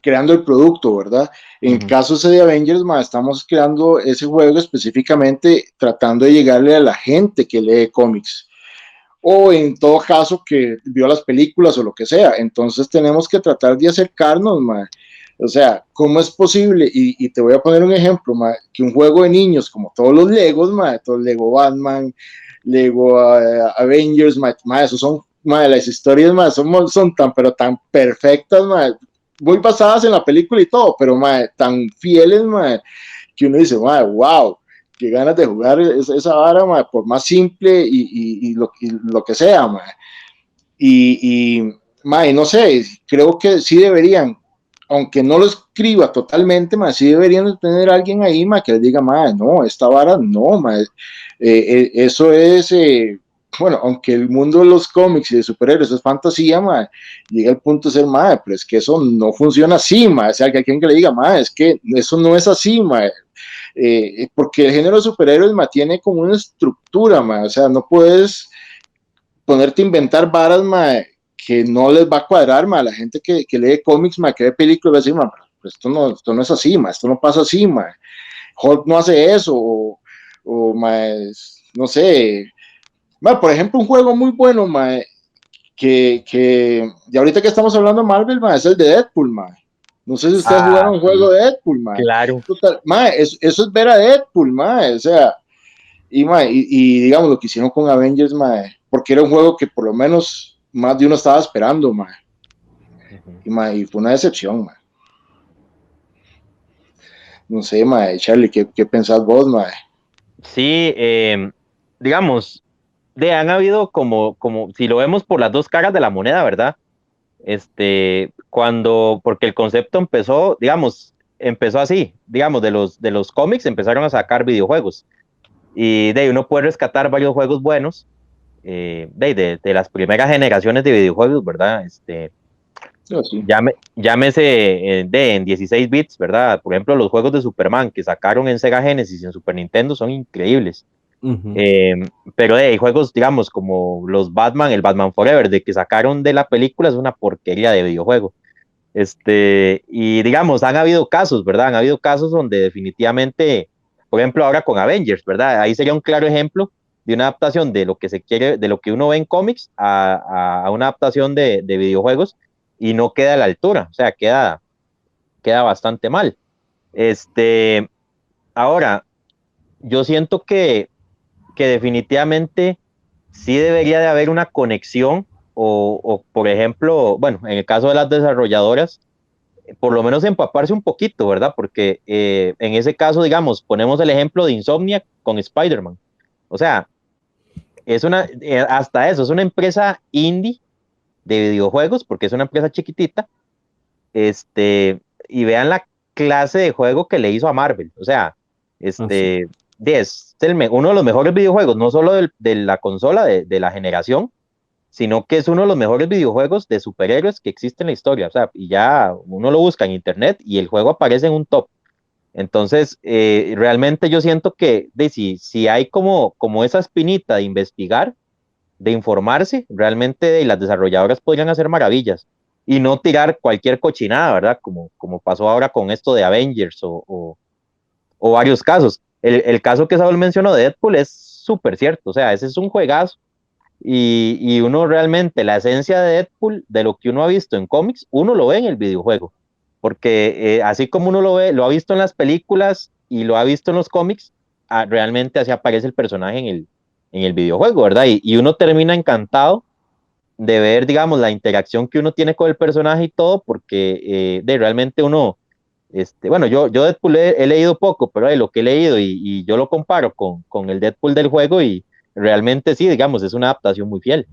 creando el producto, ¿verdad? En caso ese de Avengers, mae, estamos creando ese juego específicamente tratando de llegarle a la gente que lee cómics, o en todo caso que vio las películas o lo que sea. Entonces tenemos que tratar de acercarnos, mae. O sea, ¿cómo es posible? Y te voy a poner un ejemplo, mae, que un juego de niños, como todos los Legos, mae, todo Lego Batman, Lego Avengers, mae, esos son, mae, las historias, mae, son tan, pero tan perfectas, mae, muy basadas en la película y todo, pero mae, tan fieles, mae, que uno dice, mae, wow, qué ganas de jugar esa vara, mae, por más simple y lo que sea, mae. Mae, no sé, creo que sí deberían, aunque no lo escriba totalmente, mae, sí deberían de tener alguien ahí, mae, que les diga, mae, no, esta vara no, mae, eso es, bueno, aunque el mundo de los cómics y de superhéroes es fantasía, mae, llega el punto de ser, mae, pero es que eso no funciona así, mae, o sea, que alguien que le diga, mae, es que eso no es así, mae, porque el género de superhéroes mae, tiene como una estructura, mae, o sea, no puedes ponerte a inventar varas mae, que no les va a cuadrar mae, a la gente que lee cómics, mae, que ve películas, va a decir, mae, pero esto no es así, mae, esto no pasa así, mae. Hulk no hace eso, o mae, no sé. Mae, por ejemplo, un juego muy bueno, mae, y ahorita que estamos hablando de Marvel, mae, es el de Deadpool, mae. No sé si ustedes jugaron un juego Sí, de Deadpool, mae. claro. Total, mae, eso es ver a Deadpool, mae, o sea, y digamos lo que hicieron con Avengers, mae, porque era un juego que por lo menos más de uno estaba esperando, mae. Y fue una decepción, mae. No sé, mae, Charlie, ¿qué pensás vos, mae? Sí, digamos, han habido como, si lo vemos por las dos caras de la moneda, ¿verdad? Porque el concepto empezó así, digamos, de los cómics empezaron a sacar videojuegos. Y de ahí uno puede rescatar varios juegos buenos, de las primeras generaciones de videojuegos, ¿verdad? Sí. Llámese en 16 bits, ¿verdad? Por ejemplo, los juegos de Superman que sacaron en Sega Genesis y en Super Nintendo son increíbles. Eh, pero hay juegos, digamos, como los Batman, el Batman Forever, de que sacaron de la película, es una porquería de videojuego. Y digamos, han habido casos, ¿verdad? Han habido casos donde definitivamente, por ejemplo, ahora con Avengers, ¿verdad? Ahí sería un claro ejemplo de una adaptación de lo que se quiere, de lo que uno ve en cómics a una adaptación de videojuegos y no queda a la altura, o sea, queda bastante mal. Este, Ahora, yo siento que definitivamente sí debería de haber una conexión por ejemplo, bueno, en el caso de las desarrolladoras, por lo menos empaparse un poquito, ¿verdad? Porque en ese caso, digamos, ponemos el ejemplo de Insomniac con Spider-Man. O sea, hasta eso, es una empresa indie de videojuegos, porque es una empresa chiquitita, y vean la clase de juego que le hizo a Marvel. O sea, Así. es uno de los mejores videojuegos, no solo de la consola de la generación, sino que es uno de los mejores videojuegos de superhéroes que existe en la historia. O sea, y ya uno lo busca en internet y el juego aparece en un top. Entonces, realmente yo siento que si hay como esa espinita de investigar, de informarse, realmente las desarrolladoras podrían hacer maravillas y no tirar cualquier cochinada, ¿verdad? Como pasó ahora con esto de Avengers o varios casos. El caso que Saúl mencionó de Deadpool es súper cierto, o sea, ese es un juegazo y uno realmente, la esencia de Deadpool, de lo que uno ha visto en cómics, uno lo ve en el videojuego, porque así como uno lo ve, lo ha visto en las películas y lo ha visto en los cómics, realmente así aparece el personaje en el videojuego, ¿verdad? Y uno termina encantado de ver, digamos, la interacción que uno tiene con el personaje y todo, porque realmente uno, bueno, yo Deadpool he leído poco, pero de lo que he leído y yo lo comparo con el Deadpool del juego y realmente sí, digamos, es una adaptación muy fiel.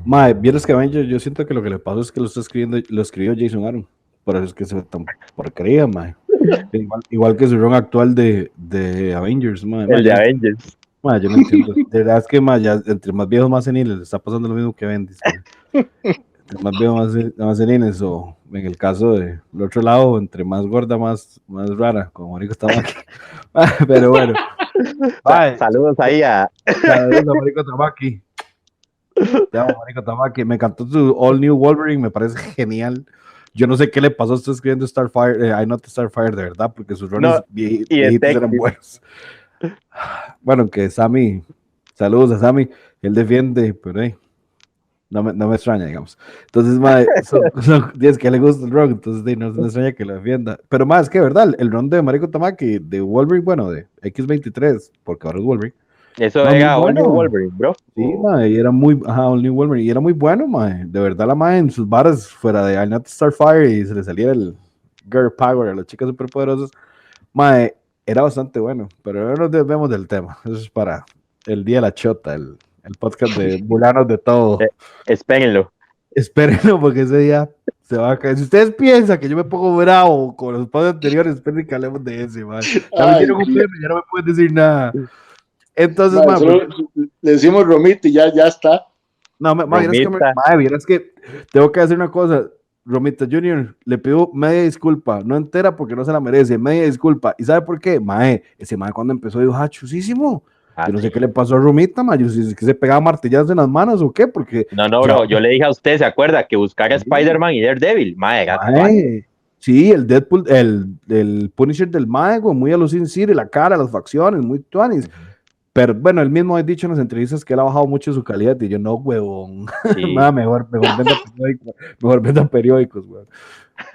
Mae, vieras que Avengers, yo siento que lo que le pasó es que lo está escribiendo, lo escribió Jason Aaron. Por eso es que se ve tan porquería, mae. Igual que su run actual de Avengers, mae. El de Avengers. Mae, yo no entiendo. De verdad es que mae, ya, entre más viejos, más seniles, le está pasando lo mismo que Bendis, mae. Entre más viejos, más seniles, o en el caso del otro lado, entre más gorda, más rara, como Marico Tamaki. Pero bueno, mae, Saludos ahí a... saludos a Marico Tamaki. Te amo, Marico Tamaki. Me encantó tu All New Wolverine, me parece genial. Yo no sé qué le pasó, estoy escribiendo Starfire, I Not Starfire de verdad, porque sus roles viejitos eran buenos. Bueno, que Sammy, saludos a Sammy, él defiende, pero no me extraña, digamos. Entonces, mae, son 10 que le gusta el rock, entonces no me extraña que lo defienda. Pero más, es que verdad, el ron de Marico Tamaki, de Wolverine, bueno, de X23, porque ahora es Wolverine. Eso Muy era All New bueno. Wolverine, bro. Sí, mae, y era muy, All New Wolverine, y era muy bueno, mae. De verdad, la mae en sus varas, fuera de I'm Not Starfire, y se le salía el Girl Power a las chicas superpoderosas, mae, era bastante bueno. Pero ahora nos desvemos del tema. Eso es para el día de la chota, el podcast de Bulanos de todo. Espérenlo. Espérenlo, porque ese día se va a caer. Si ustedes piensan que yo me pongo bravo con los podcasts anteriores, esperen que hablemos de ese, mae. Ya me quiero cumplir, ya no me pueden decir nada. Entonces, mae, solo le decimos Romita y ya está. no, vieras que tengo que hacer una cosa. Romita Junior, le pido media disculpa, no entera porque no se la merece, media disculpa. ¿Y sabe por qué? Mae, ese mae cuando empezó dibujar chusísimo. Yo no sé qué le pasó a Romita, mae, yo sé que se pegaba martilladas en las manos o qué, porque... No, bro, yo le dije a usted, ¿se acuerda? Que buscara Spider-Man y Daredevil. Mae, sí, el Deadpool, el Punisher del mae, güey, muy a los Sin City, la cara, las facciones, muy tuanis. Pero bueno, él mismo ha dicho en las entrevistas que él ha bajado mucho su calidad y yo no, huevón. Sí. mejor venda periódicos, mejor venda periódicos, weón.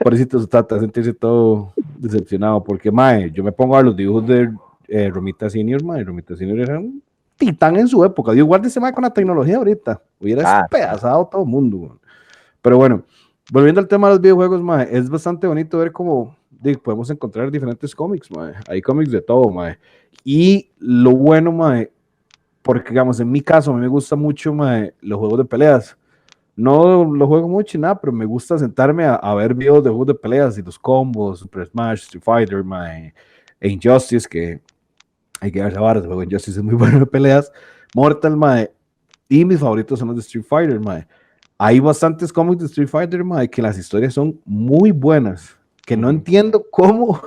Por eso se trata de sentirse todo decepcionado, porque mae, yo me pongo a ver los dibujos de Romita Senior, mae, Romita Senior era un titán en su época. Digo, igual de ese mae con la tecnología ahorita, hubiera despedazado todo el mundo, weón. Pero bueno, volviendo al tema de los videojuegos, mae, es bastante bonito ver cómo podemos encontrar diferentes cómics, mae. Hay cómics de todo, mae. Y lo bueno, mae, porque digamos, en mi caso, a mí me gusta mucho, mae, los juegos de peleas. No lo juego mucho y nada, pero me gusta sentarme a ver videos de juegos de peleas y los combos, Super Smash, Street Fighter, mae, e Injustice, que hay que ver esa vara, el juego Injustice es muy bueno de peleas. Mortal, mae, y mis favoritos son los de Street Fighter, mae. Hay bastantes cómics de Street Fighter, mae, que las historias son muy buenas, que no entiendo cómo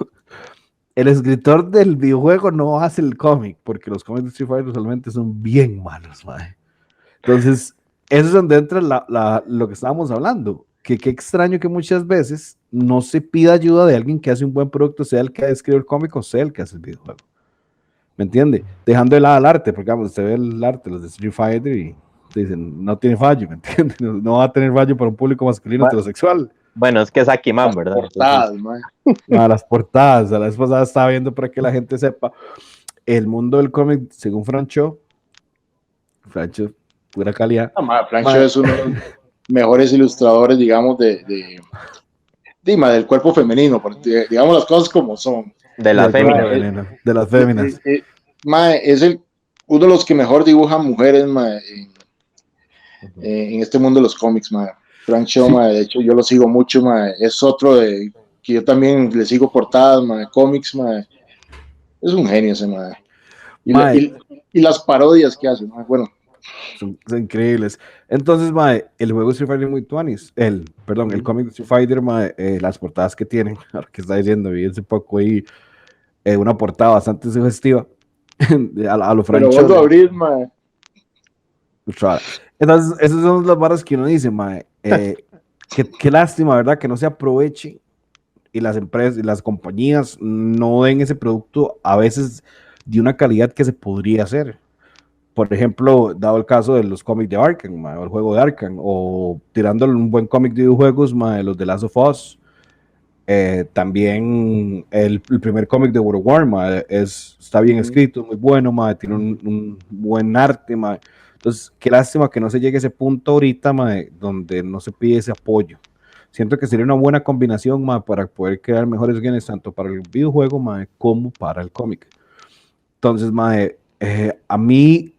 el escritor del videojuego no hace el cómic, porque los cómics de Street Fighter usualmente son bien malos, mae. Entonces, eso es donde entra lo que estábamos hablando, que qué extraño que muchas veces no se pida ayuda de alguien que hace un buen producto, sea el que escribe el cómic o sea el que hace el videojuego. ¿Me entiende? Dejando de lado el arte, porque vamos, usted ve el arte, los de Street Fighter y dicen, no tiene fallo, ¿me entiende? No va a tener fallo para un público masculino heterosexual. Bueno, es que es Akiman, ¿verdad? Portadas, las portadas, a la vez pasada estaba viendo para que la gente sepa el mundo del cómic, según Francho, pura calidad. Francho es uno de los mejores ilustradores, digamos, del cuerpo femenino, porque, digamos las cosas como son. De las féminas. De las féminas. Es uno de los que mejor dibujan mujeres en este mundo de los cómics, Francho, sí. De hecho yo lo sigo mucho, es otro que yo también le sigo portadas, cómics, es un genio ese, y las parodias que hace, bueno. Son increíbles. Entonces, el juego de Street Fighter muy tuanis. El cómic de Street Fighter, las portadas que tienen, ahora que está diciendo, vi hace poco ahí una portada bastante sugestiva a lo Francho. Pero vuelvo a abrir, Entonces, esas son las barras que uno dice, qué lástima, ¿verdad? Que no se aproveche y las empresas y las compañías no den ese producto a veces de una calidad que se podría hacer. por ejemplo, dado el caso de los cómics de Arkham, mae, o el juego de Arkham, o tirándole un buen cómic de videojuegos, mae, los de Last of Us, también el primer cómic de World of War, mae, está bien escrito, muy bueno, mae, tiene un buen arte, mae. Entonces, qué lástima que no se llegue a ese punto ahorita, mae, donde no se pide ese apoyo. Siento que sería una buena combinación, mae, para poder crear mejores guiones tanto para el videojuego, mae, como para el cómic. Entonces, mae, a mí,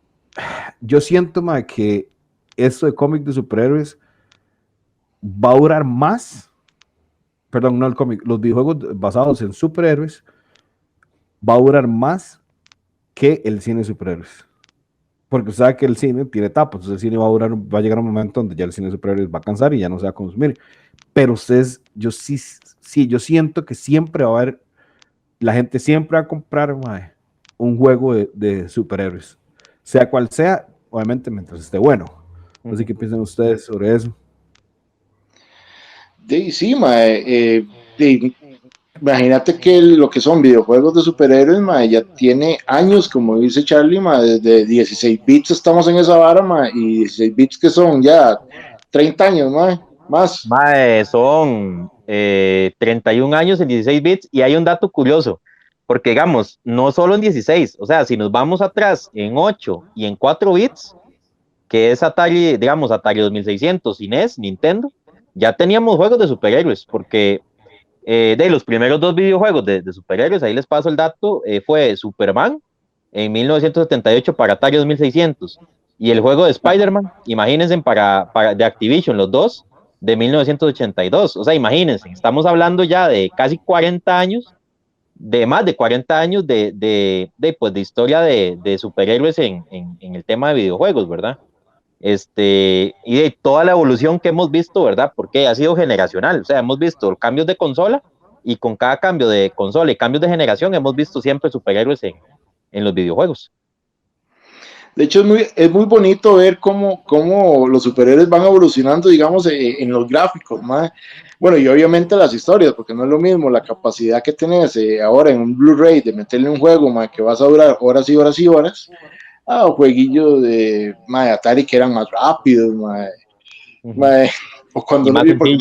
yo siento, mae, que esto de cómic de superhéroes va a durar más, perdón, no el cómic, los videojuegos basados en superhéroes va a durar más que el cine de superhéroes. Porque usted sabe que el cine tiene etapas, entonces el cine va a llegar a un momento donde ya el cine de superhéroes va a cansar y ya no se va a consumir. Pero ustedes, yo siento que siempre va a haber, la gente siempre va a comprar, mae, un juego de superhéroes, sea cual sea, obviamente mientras esté bueno. No sé qué piensan ustedes sobre eso. Sí, mae, imagínate que lo que son videojuegos de superhéroes, mae, ya tiene años, como dice Charlie, mae, desde 16 bits estamos en esa vara, mae, y 16 bits que son ya 30 años, mae, más. Mae, son 31 años en 16 bits y hay un dato curioso, porque digamos, no solo en 16, o sea, si nos vamos atrás en 8 y en 4 bits, que es Atari, digamos, Atari 2600 y NES, Nintendo, ya teníamos juegos de superhéroes, porque de los primeros dos videojuegos de superhéroes, ahí les paso el dato, fue Superman en 1978 para Atari 2600 y el juego de Spider-Man, imagínense, de Activision, los dos, de 1982. O sea, imagínense, estamos hablando ya de casi 40 años, de más de 40 años pues, de historia de superhéroes en el tema de videojuegos, ¿verdad? Y de toda la evolución que hemos visto, ¿verdad? Porque ha sido generacional, o sea, hemos visto cambios de consola y con cada cambio de consola y cambios de generación hemos visto siempre superhéroes en los videojuegos. De hecho, es muy bonito ver cómo los superhéroes van evolucionando, digamos, en los gráficos, mae. Bueno, y obviamente las historias, porque no es lo mismo la capacidad que tenés ahora en un Blu-ray de meterle un juego, mae, que vas a durar horas y horas y horas, a jueguillos de mae, Atari que eran más rápidos, mae. Mae, o cuando no, porque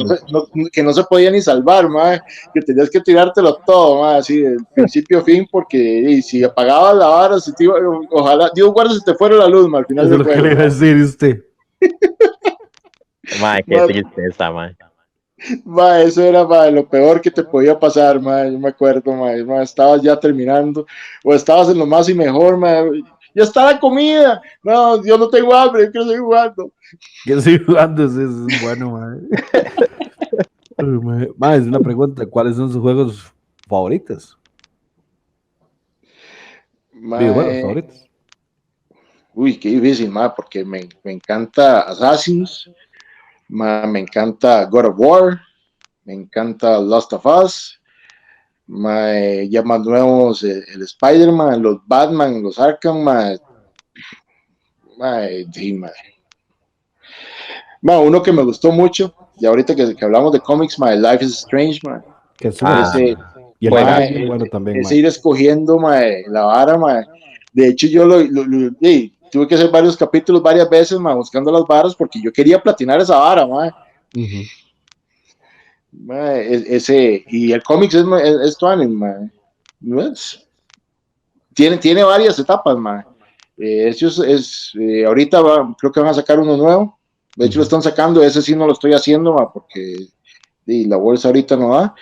que no se podía ni salvar, mae, que tenías que tirártelo todo, mae, así de principio a fin, porque y si apagabas la vara, ojalá, Dios guarde si te fuera la luz, mae, al final Eso es lo que le iba a decir usted. Mae, qué tristeza, mae. Mae, eso era mae, lo peor que te podía pasar, mae, yo me acuerdo, mae, estabas ya terminando, o estabas en lo más y mejor, mae, ya está la comida, no, yo no tengo hambre, yo quiero seguir jugando. Quiero seguir jugando, eso es bueno, mae. Mae, es una pregunta, ¿cuáles son sus juegos favoritos? Videojuegos Mae, favoritos. uy, qué difícil, mae, porque me encanta Assassin's, mae, me encanta God of War, me encanta Last of Us, mae, ya más nuevos, el Spider-Man, los Batman, los Arkham, mae, sí, mae. Mae, uno que me gustó mucho, y ahorita que hablamos de cómics, mae, Life is Strange, mae. Que es Ese, y el mae, bien bueno también, ese mae. ir escogiendo, mae, la vara, mae. De hecho, yo tuve que hacer varios capítulos varias veces, mae, buscando las varas, porque yo quería platinar esa vara, mae. Ese, y el cómics es tuanis, mae. Tiene varias etapas, mae. Ahorita creo que van a sacar uno nuevo. De hecho, lo están sacando. Ese sí no lo estoy haciendo, mae, porque la bolsa ahorita no da.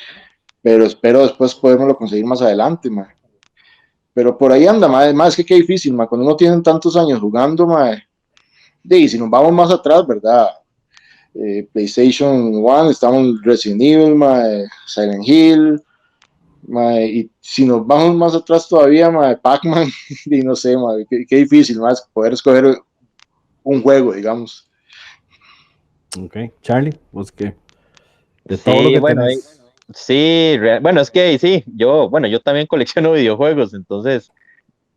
Pero espero después poderlo conseguir más adelante, mae. Pero por ahí anda, mae. Más que qué difícil, mae. Cuando uno tiene tantos años jugando, mae. Si nos vamos más atrás, ¿verdad? PlayStation 1, estamos Resident Evil, mae, Silent Hill, mae, y si nos vamos más atrás todavía, mae, Pac-Man, y no sé, mae, qué difícil más poder escoger un juego, digamos. Ok, Charlie, ¿vos qué? De todo lo que bueno, tenés. sí, bueno, es que sí, yo también colecciono videojuegos, entonces,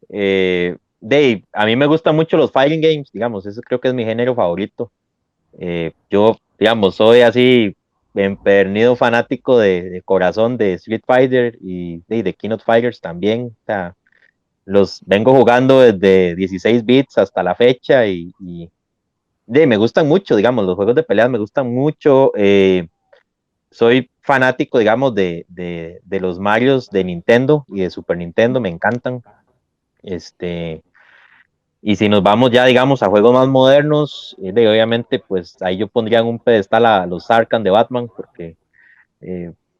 a mí me gustan mucho los fighting games, digamos, eso creo que es mi género favorito. Yo, digamos, soy así empedernido fanático de corazón de Street Fighter y de King of Fighters también. O sea, los vengo jugando desde 16 bits hasta la fecha y me gustan mucho, digamos, los juegos de peleas me gustan mucho. Soy fanático, digamos, de los Marios de Nintendo y de Super Nintendo, me encantan. Y si nos vamos ya, digamos, a juegos más modernos, obviamente, pues ahí yo pondría en un pedestal a los Arkham de Batman, porque,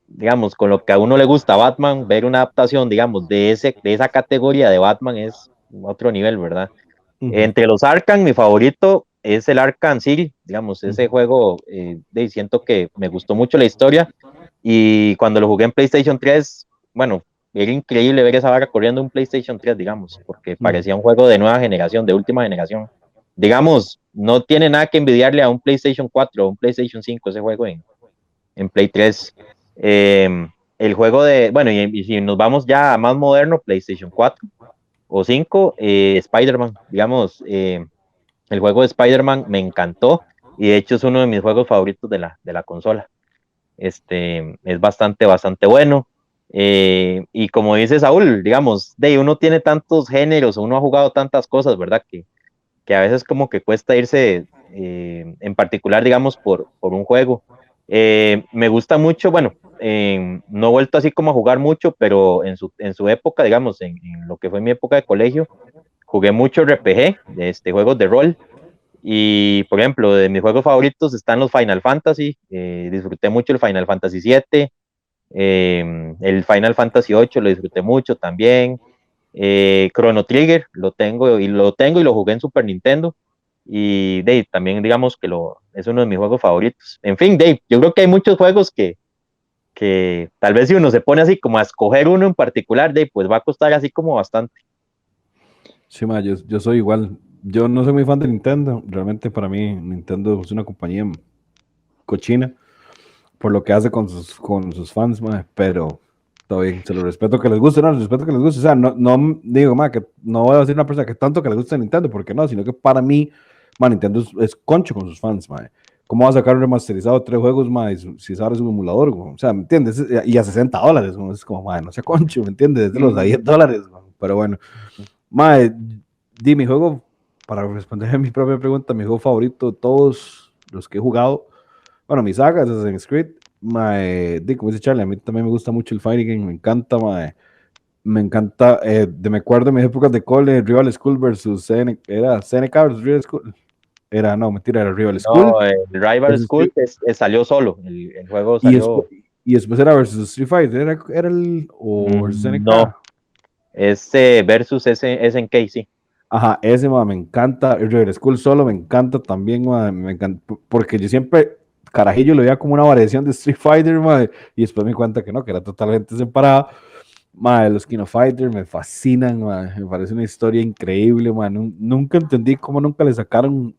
digamos, con lo que a uno le gusta Batman, ver una adaptación, digamos, de esa categoría de Batman es otro nivel, ¿verdad? Entre los Arkham, mi favorito es el Arkham City, digamos, ese juego, siento que me gustó mucho la historia, y cuando lo jugué en PlayStation 3, bueno, era increíble ver esa vaca corriendo en un PlayStation 3, digamos, porque parecía un juego de nueva generación, de última generación. Digamos, no tiene nada que envidiarle a un PlayStation 4 o un PlayStation 5 ese juego en Play 3. El juego de, bueno, y si nos vamos ya a más moderno, PlayStation 4 o 5, Spider-Man, digamos, el juego de Spider-Man me encantó y de hecho es uno de mis juegos favoritos de la consola. Es bastante bueno. Y como dice Saúl, digamos, uno tiene tantos géneros, uno ha jugado tantas cosas, ¿verdad? Que a veces como que cuesta irse en particular, digamos, por un juego. Me gusta mucho, bueno, no he vuelto así como a jugar mucho, pero en su época, digamos, en lo que fue mi época de colegio, jugué mucho RPG, juegos de rol. Y, por ejemplo, de mis juegos favoritos están los Final Fantasy. Disfruté mucho el Final Fantasy 7. El Final Fantasy 8 lo disfruté mucho también. Chrono Trigger lo tengo y lo jugué en Super Nintendo. Y Dave, también digamos que es uno de mis juegos favoritos. En fin, Dave, yo creo que hay muchos juegos que tal vez si uno se pone así como a escoger uno en particular, Dave, pues va a costar así como bastante. Sí, ma, yo soy igual. Yo no soy muy fan de Nintendo. Realmente para mí Nintendo es una compañía cochina por lo que hace con sus fans, ma, pero todo bien, se lo respeto que les guste, no, les respeto que les guste. O sea, no digo, ma, que no voy a decir una persona que tanto que le guste Nintendo, porque no, sino que para mí, ma, Nintendo es concho con sus fans, ma. ¿Cómo va a sacar un remasterizado de 3 juegos, ma, si ahora es un emulador, güey? O sea, ¿me entiendes? Y a $60, güey, es como, ma, no sea concho, ¿me entiendes? Es de los a $10, güey. Pero bueno, ma, di mi juego, para responder a mi propia pregunta, mi juego favorito de todos los que he jugado, bueno, mi saga es Assassin's Creed, como dice Charlie, a mí también me gusta mucho el fighting game, me encanta, me encanta, me acuerdo de mis épocas de cole, Rival School versus era CNK versus Rival School, no, mentira, era Rival School, No, el Rival versus School salió solo, el juego y, salió. y después era versus Street Fighter, era el, o versus No, CNK. versus SNK, sí. Ajá, ese me encanta, el River School solo me encanta también, me encanta, porque yo siempre, carajillo, lo veía como una variación de Street Fighter, y después me di cuenta que no, que era totalmente separado. Los King of Fighters me fascinan, me parece una historia increíble, nunca entendí cómo nunca le sacaron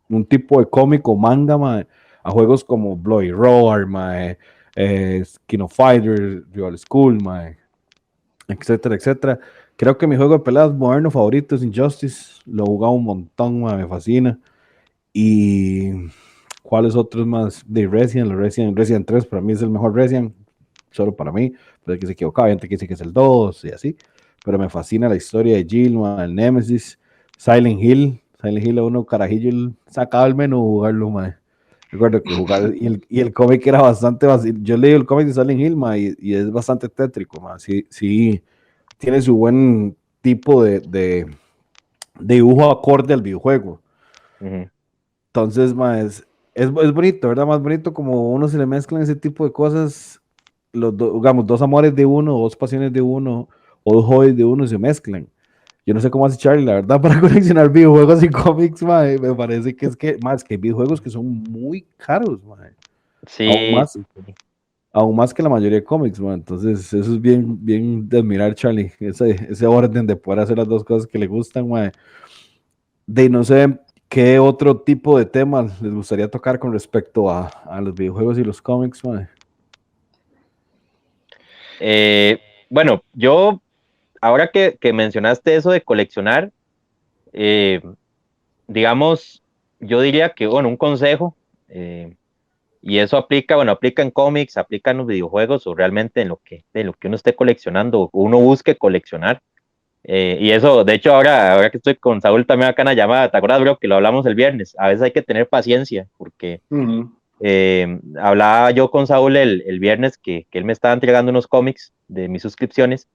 un tipo de cómic o manga, a juegos como Bloody Roar, King of Fighters, Rival School, etcétera, etcétera. Creo que mi juego de peleas moderno favorito es Injustice. Lo he jugado un montón, me fascina. Y ¿cuáles otros más? De Resident 3 para mí es el mejor Resident, solo para mí. Pero que se equivocaba, hay gente que dice que es el 2 y así. Pero me fascina la historia de Jill, el Nemesis, Silent Hill. Silent Hill a uno carajillo sacaba el menú jugarlo, Recuerdo que jugar y el cómic era bastante vacío. Yo leí el cómic de Silent Hill, y es bastante tétrico, Sí, sí, tiene su buen tipo de dibujo acorde al videojuego. Ujú. Entonces, es bonito, ¿verdad? Más bonito como uno se le mezclan ese tipo de cosas, digamos, dos amores de uno, dos pasiones de uno, o dos hobbies de uno se mezclan. Yo no sé cómo hace Charlie, la verdad, para coleccionar videojuegos y cómics, me parece que más que hay videojuegos que son muy caros, aún Sí, más, sí, sí. aún más que la mayoría de cómics, entonces eso es bien, bien de admirar, Charlie, ese orden de poder hacer las dos cosas que le gustan, de no sé qué otro tipo de temas les gustaría tocar con respecto a los videojuegos y los cómics, Bueno, yo, ahora que mencionaste eso de coleccionar, eh, digamos, yo diría que, bueno, un consejo, y eso aplica, bueno, aplica en cómics, aplica en los videojuegos o realmente en lo que uno esté coleccionando o uno busque coleccionar. Y eso, de hecho, ahora que estoy con Saúl también acá en la llamada, ¿te acuerdas, bro, que lo hablamos el viernes? A veces hay que tener paciencia, porque hablaba yo con Saúl el viernes que él me estaba entregando unos cómics de mis suscripciones,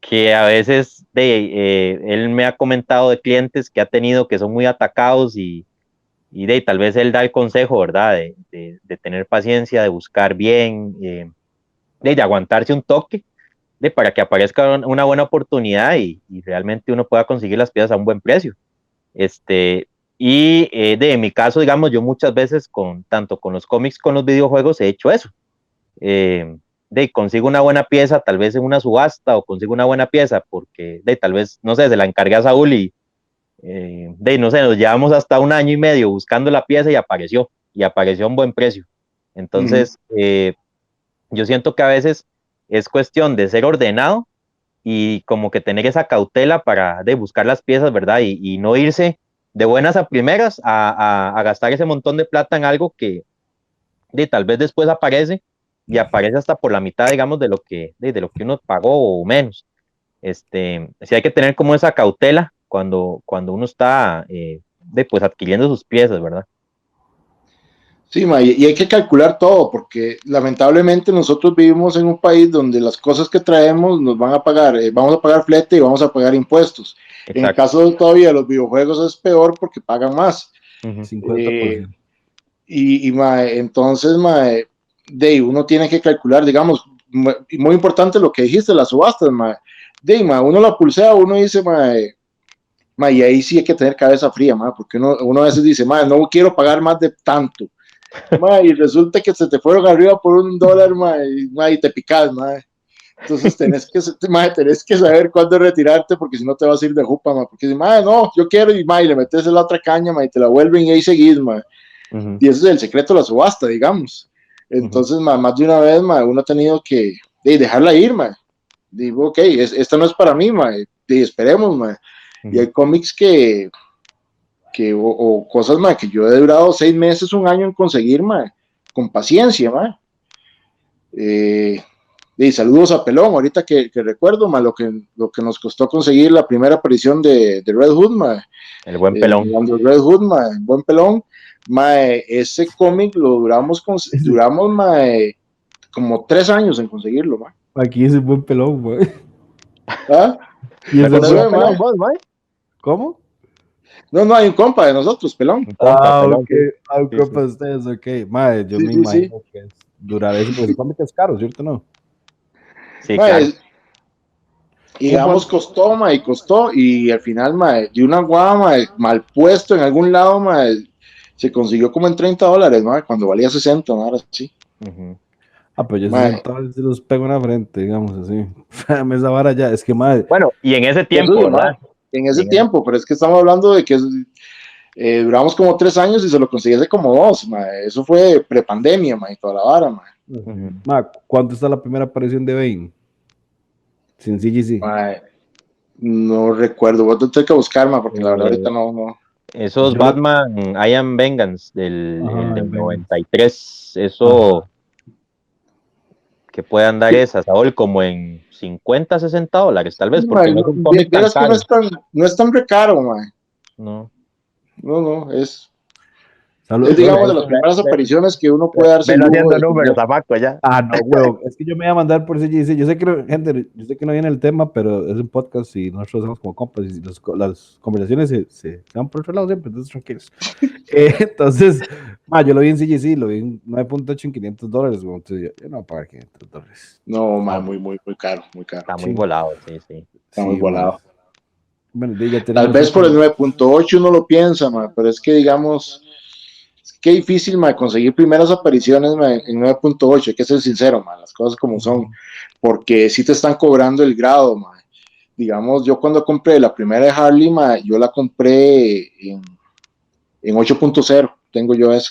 que a veces él me ha comentado de clientes que ha tenido que son muy atacados y tal vez él da el consejo, ¿verdad? De tener paciencia, de buscar bien, de aguantarse un toque para que aparezca una buena oportunidad y realmente uno pueda conseguir las piezas a un buen precio. En mi caso, digamos, yo muchas veces, tanto con los cómics, con los videojuegos, he hecho eso. Consigo una buena pieza, tal vez en una subasta, o consigo una buena pieza porque tal vez, no sé, se la encargué a Saúl y no sé, nos llevamos hasta 1 año y medio buscando la pieza y apareció a un buen precio. Entonces, yo siento que a veces es cuestión de ser ordenado y como que tener esa cautela para buscar las piezas, ¿verdad? Y no irse de buenas a primeras a gastar ese montón de plata en algo que tal vez después aparece y aparece hasta por la mitad, digamos, de lo que uno pagó o menos. Sí hay que tener como esa cautela cuando uno está pues adquiriendo sus piezas, ¿verdad? Sí, ma, y hay que calcular todo, porque lamentablemente nosotros vivimos en un país donde las cosas que traemos nos van a pagar, vamos a pagar flete y vamos a pagar impuestos. Exacto. En el caso todavía de los videojuegos es peor porque pagan más. 50%. Entonces, uno tiene que calcular, digamos, muy importante lo que dijiste, las subastas, uno la pulsea, uno dice, y ahí sí hay que tener cabeza fría, porque uno a veces dice, no quiero pagar más de tanto. Y resulta que se te fueron arriba por $1, y te picas, entonces tenés que saber cuándo retirarte, porque si no te vas a ir de jupa, porque dices, no, yo quiero, y le metes en la otra caña, y te la vuelven y ahí seguís, y ese es el secreto de la subasta, digamos. Entonces, más de una vez, uno ha tenido que dejarla ir, digo, ok, esta no es para mí, esperemos, y hay cómics o cosas, que yo he durado 6 meses, 1 año en conseguir, con paciencia, y saludos a Pelón, ahorita que recuerdo, lo que nos costó conseguir la primera aparición de Red Hood, el buen pelón. Red Hood, buen pelón, ese cómic lo duramos como 3 años en conseguirlo, Aquí es un buen pelón, güey. ¿Ah? ¿Y ese pelón, ¿Cómo? No, hay un compa de nosotros, pelón. Un pelón, compa de ustedes, ok. Madre, yo me imagino que durar eso, porque cómic es caro, ¿cierto? No. Sí, claro. Y digamos, costó, y al final, de una guava, mal puesto en algún lado, se consiguió como en $30, cuando valía 60, ahora sí. Pues yo 60 se los pego en la frente, digamos así. Esa vara ya, es que madre. Bueno, y en ese tiempo, sí, ¿verdad? En ese tiempo, pero es que estamos hablando de que duramos como 3 años y se lo conseguí hace como 2, eso fue prepandemia, y toda la vara, ¿Cuánto está la primera aparición de Bane? Sin CGC. No recuerdo, voy a tener que buscar, porque la verdad ahorita no. Esos Batman I Am Vengeance del 93, eso que puede andar esa, Saúl, como en $50, $60, tal vez, porque no es un cómic tan caro. No es tan recaro, No, es Saludos, digamos, de las primeras apariciones que uno puede darse el lujo haciendo números, Zamaco, ya. no, huevo, es que yo me voy a mandar por CGC. Yo sé que, gente, yo sé que no viene el tema, pero es un podcast y nosotros somos como compas y las conversaciones se van por otro lado siempre, entonces tranquilos. Entonces, yo lo vi en CGC, lo vi en 9.8 en $500, entonces yo no voy a pagar $500. No, muy caro, muy caro. Está muy volado, sí. Está muy volado. Bueno, ya tal vez por el 9.8 uno lo piensa, pero es que, digamos, qué difícil, conseguir primeras apariciones en 9.8, hay que ser sincero, las cosas como son, porque si te están cobrando el grado, digamos, yo cuando compré la primera de Harley, yo la compré en 8.0, tengo yo esa.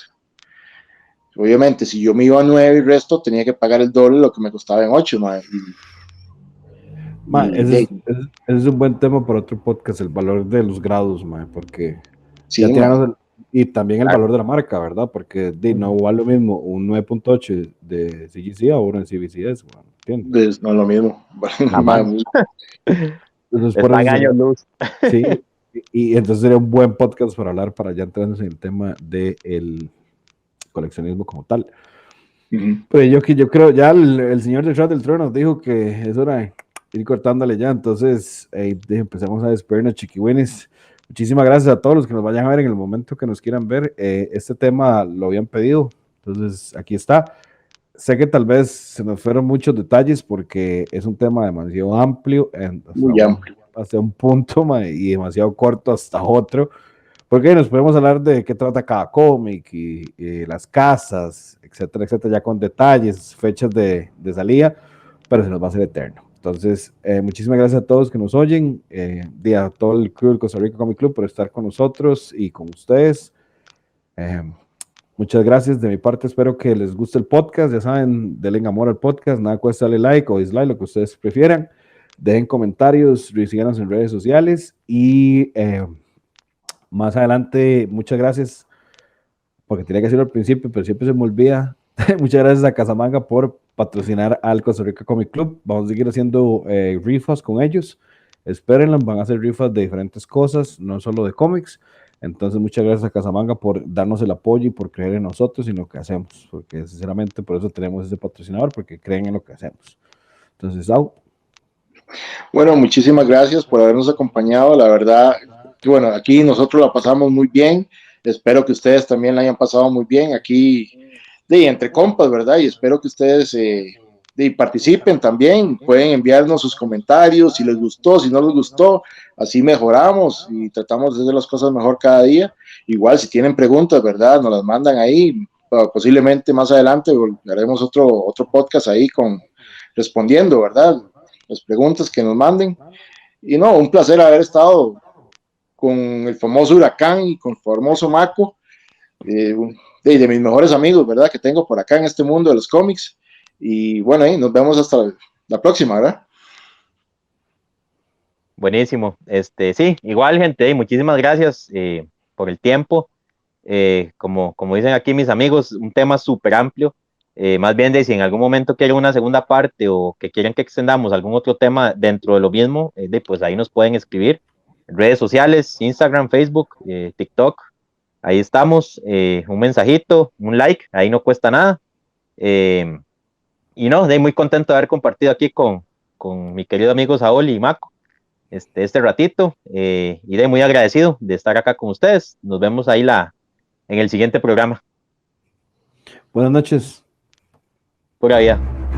Obviamente, si yo me iba a 9 y resto, tenía que pagar el doble de lo que me costaba en 8, ese es un buen tema para otro podcast, el valor de los grados, porque sí, y también el valor de la marca, ¿verdad? Porque no vale lo mismo un 9.8 de CGC a uno en CBCS, ¿entiendes? No es lo mismo. Entonces, por Están eso años luz. sí, y entonces sería un buen podcast para hablar, para ya entrarnos en el tema del coleccionismo como tal. Pues yo creo, ya el señor detrás del trono nos dijo que es hora de ir cortándole ya, entonces empezamos a despedirnos, chiquibuenes. Muchísimas gracias a todos los que nos vayan a ver en el momento que nos quieran ver. Este tema lo habían pedido, entonces aquí está. Sé que tal vez se nos fueron muchos detalles porque es un tema demasiado amplio, Muy amplio. hasta un punto y demasiado corto hasta otro. Porque nos podemos hablar de qué trata cada cómic y las casas, etcétera, etcétera, ya con detalles, fechas de salida, pero se nos va a hacer eterno. Entonces, muchísimas gracias a todos que nos oyen, a todo el crew del Costa Rica Comic Club por estar con nosotros y con ustedes. Muchas gracias de mi parte, espero que les guste el podcast, ya saben, denle amor al podcast, nada cuesta darle like o dislike, lo que ustedes prefieran, dejen comentarios, síganos en redes sociales y más adelante, muchas gracias, porque tenía que decirlo al principio, pero siempre se me olvida. Muchas gracias a Casamanga por patrocinar al Costa Rica Comic Club. Vamos a seguir haciendo rifas con ellos. Espérenlas, van a hacer rifas de diferentes cosas, no solo de cómics. Entonces, muchas gracias a Casamanga por darnos el apoyo y por creer en nosotros y en lo que hacemos. Porque sinceramente por eso tenemos ese patrocinador, porque creen en lo que hacemos. Entonces, Bueno, muchísimas gracias por habernos acompañado. La verdad, que bueno, aquí nosotros la pasamos muy bien. Espero que ustedes también la hayan pasado muy bien aquí, entre compas, ¿verdad? Y espero que ustedes participen también. Pueden enviarnos sus comentarios, si les gustó, si no les gustó. Así mejoramos y tratamos de hacer las cosas mejor cada día. Igual, si tienen preguntas, ¿verdad? Nos las mandan ahí. Posiblemente más adelante haremos otro podcast ahí respondiendo, ¿verdad? Las preguntas que nos manden. Y no, un placer haber estado con el famoso Huracán y con el famoso Maco, de mis mejores amigos, ¿verdad? Que tengo por acá en este mundo de los cómics. Y bueno, nos vemos hasta la próxima, ¿verdad? Buenísimo. Sí, igual, gente, muchísimas gracias por el tiempo. Como dicen aquí mis amigos, un tema súper amplio. Más bien de si en algún momento quieren una segunda parte o que quieren que extendamos algún otro tema dentro de lo mismo, pues ahí nos pueden escribir. Redes sociales, Instagram, Facebook, TikTok, ahí estamos. Un mensajito, un like, ahí no cuesta nada. Y no, muy contento de haber compartido aquí con mi querido amigo Saúl y Maco este ratito, y muy agradecido de estar acá con ustedes. Nos vemos ahí en el siguiente programa. buenas noches. Pura vida.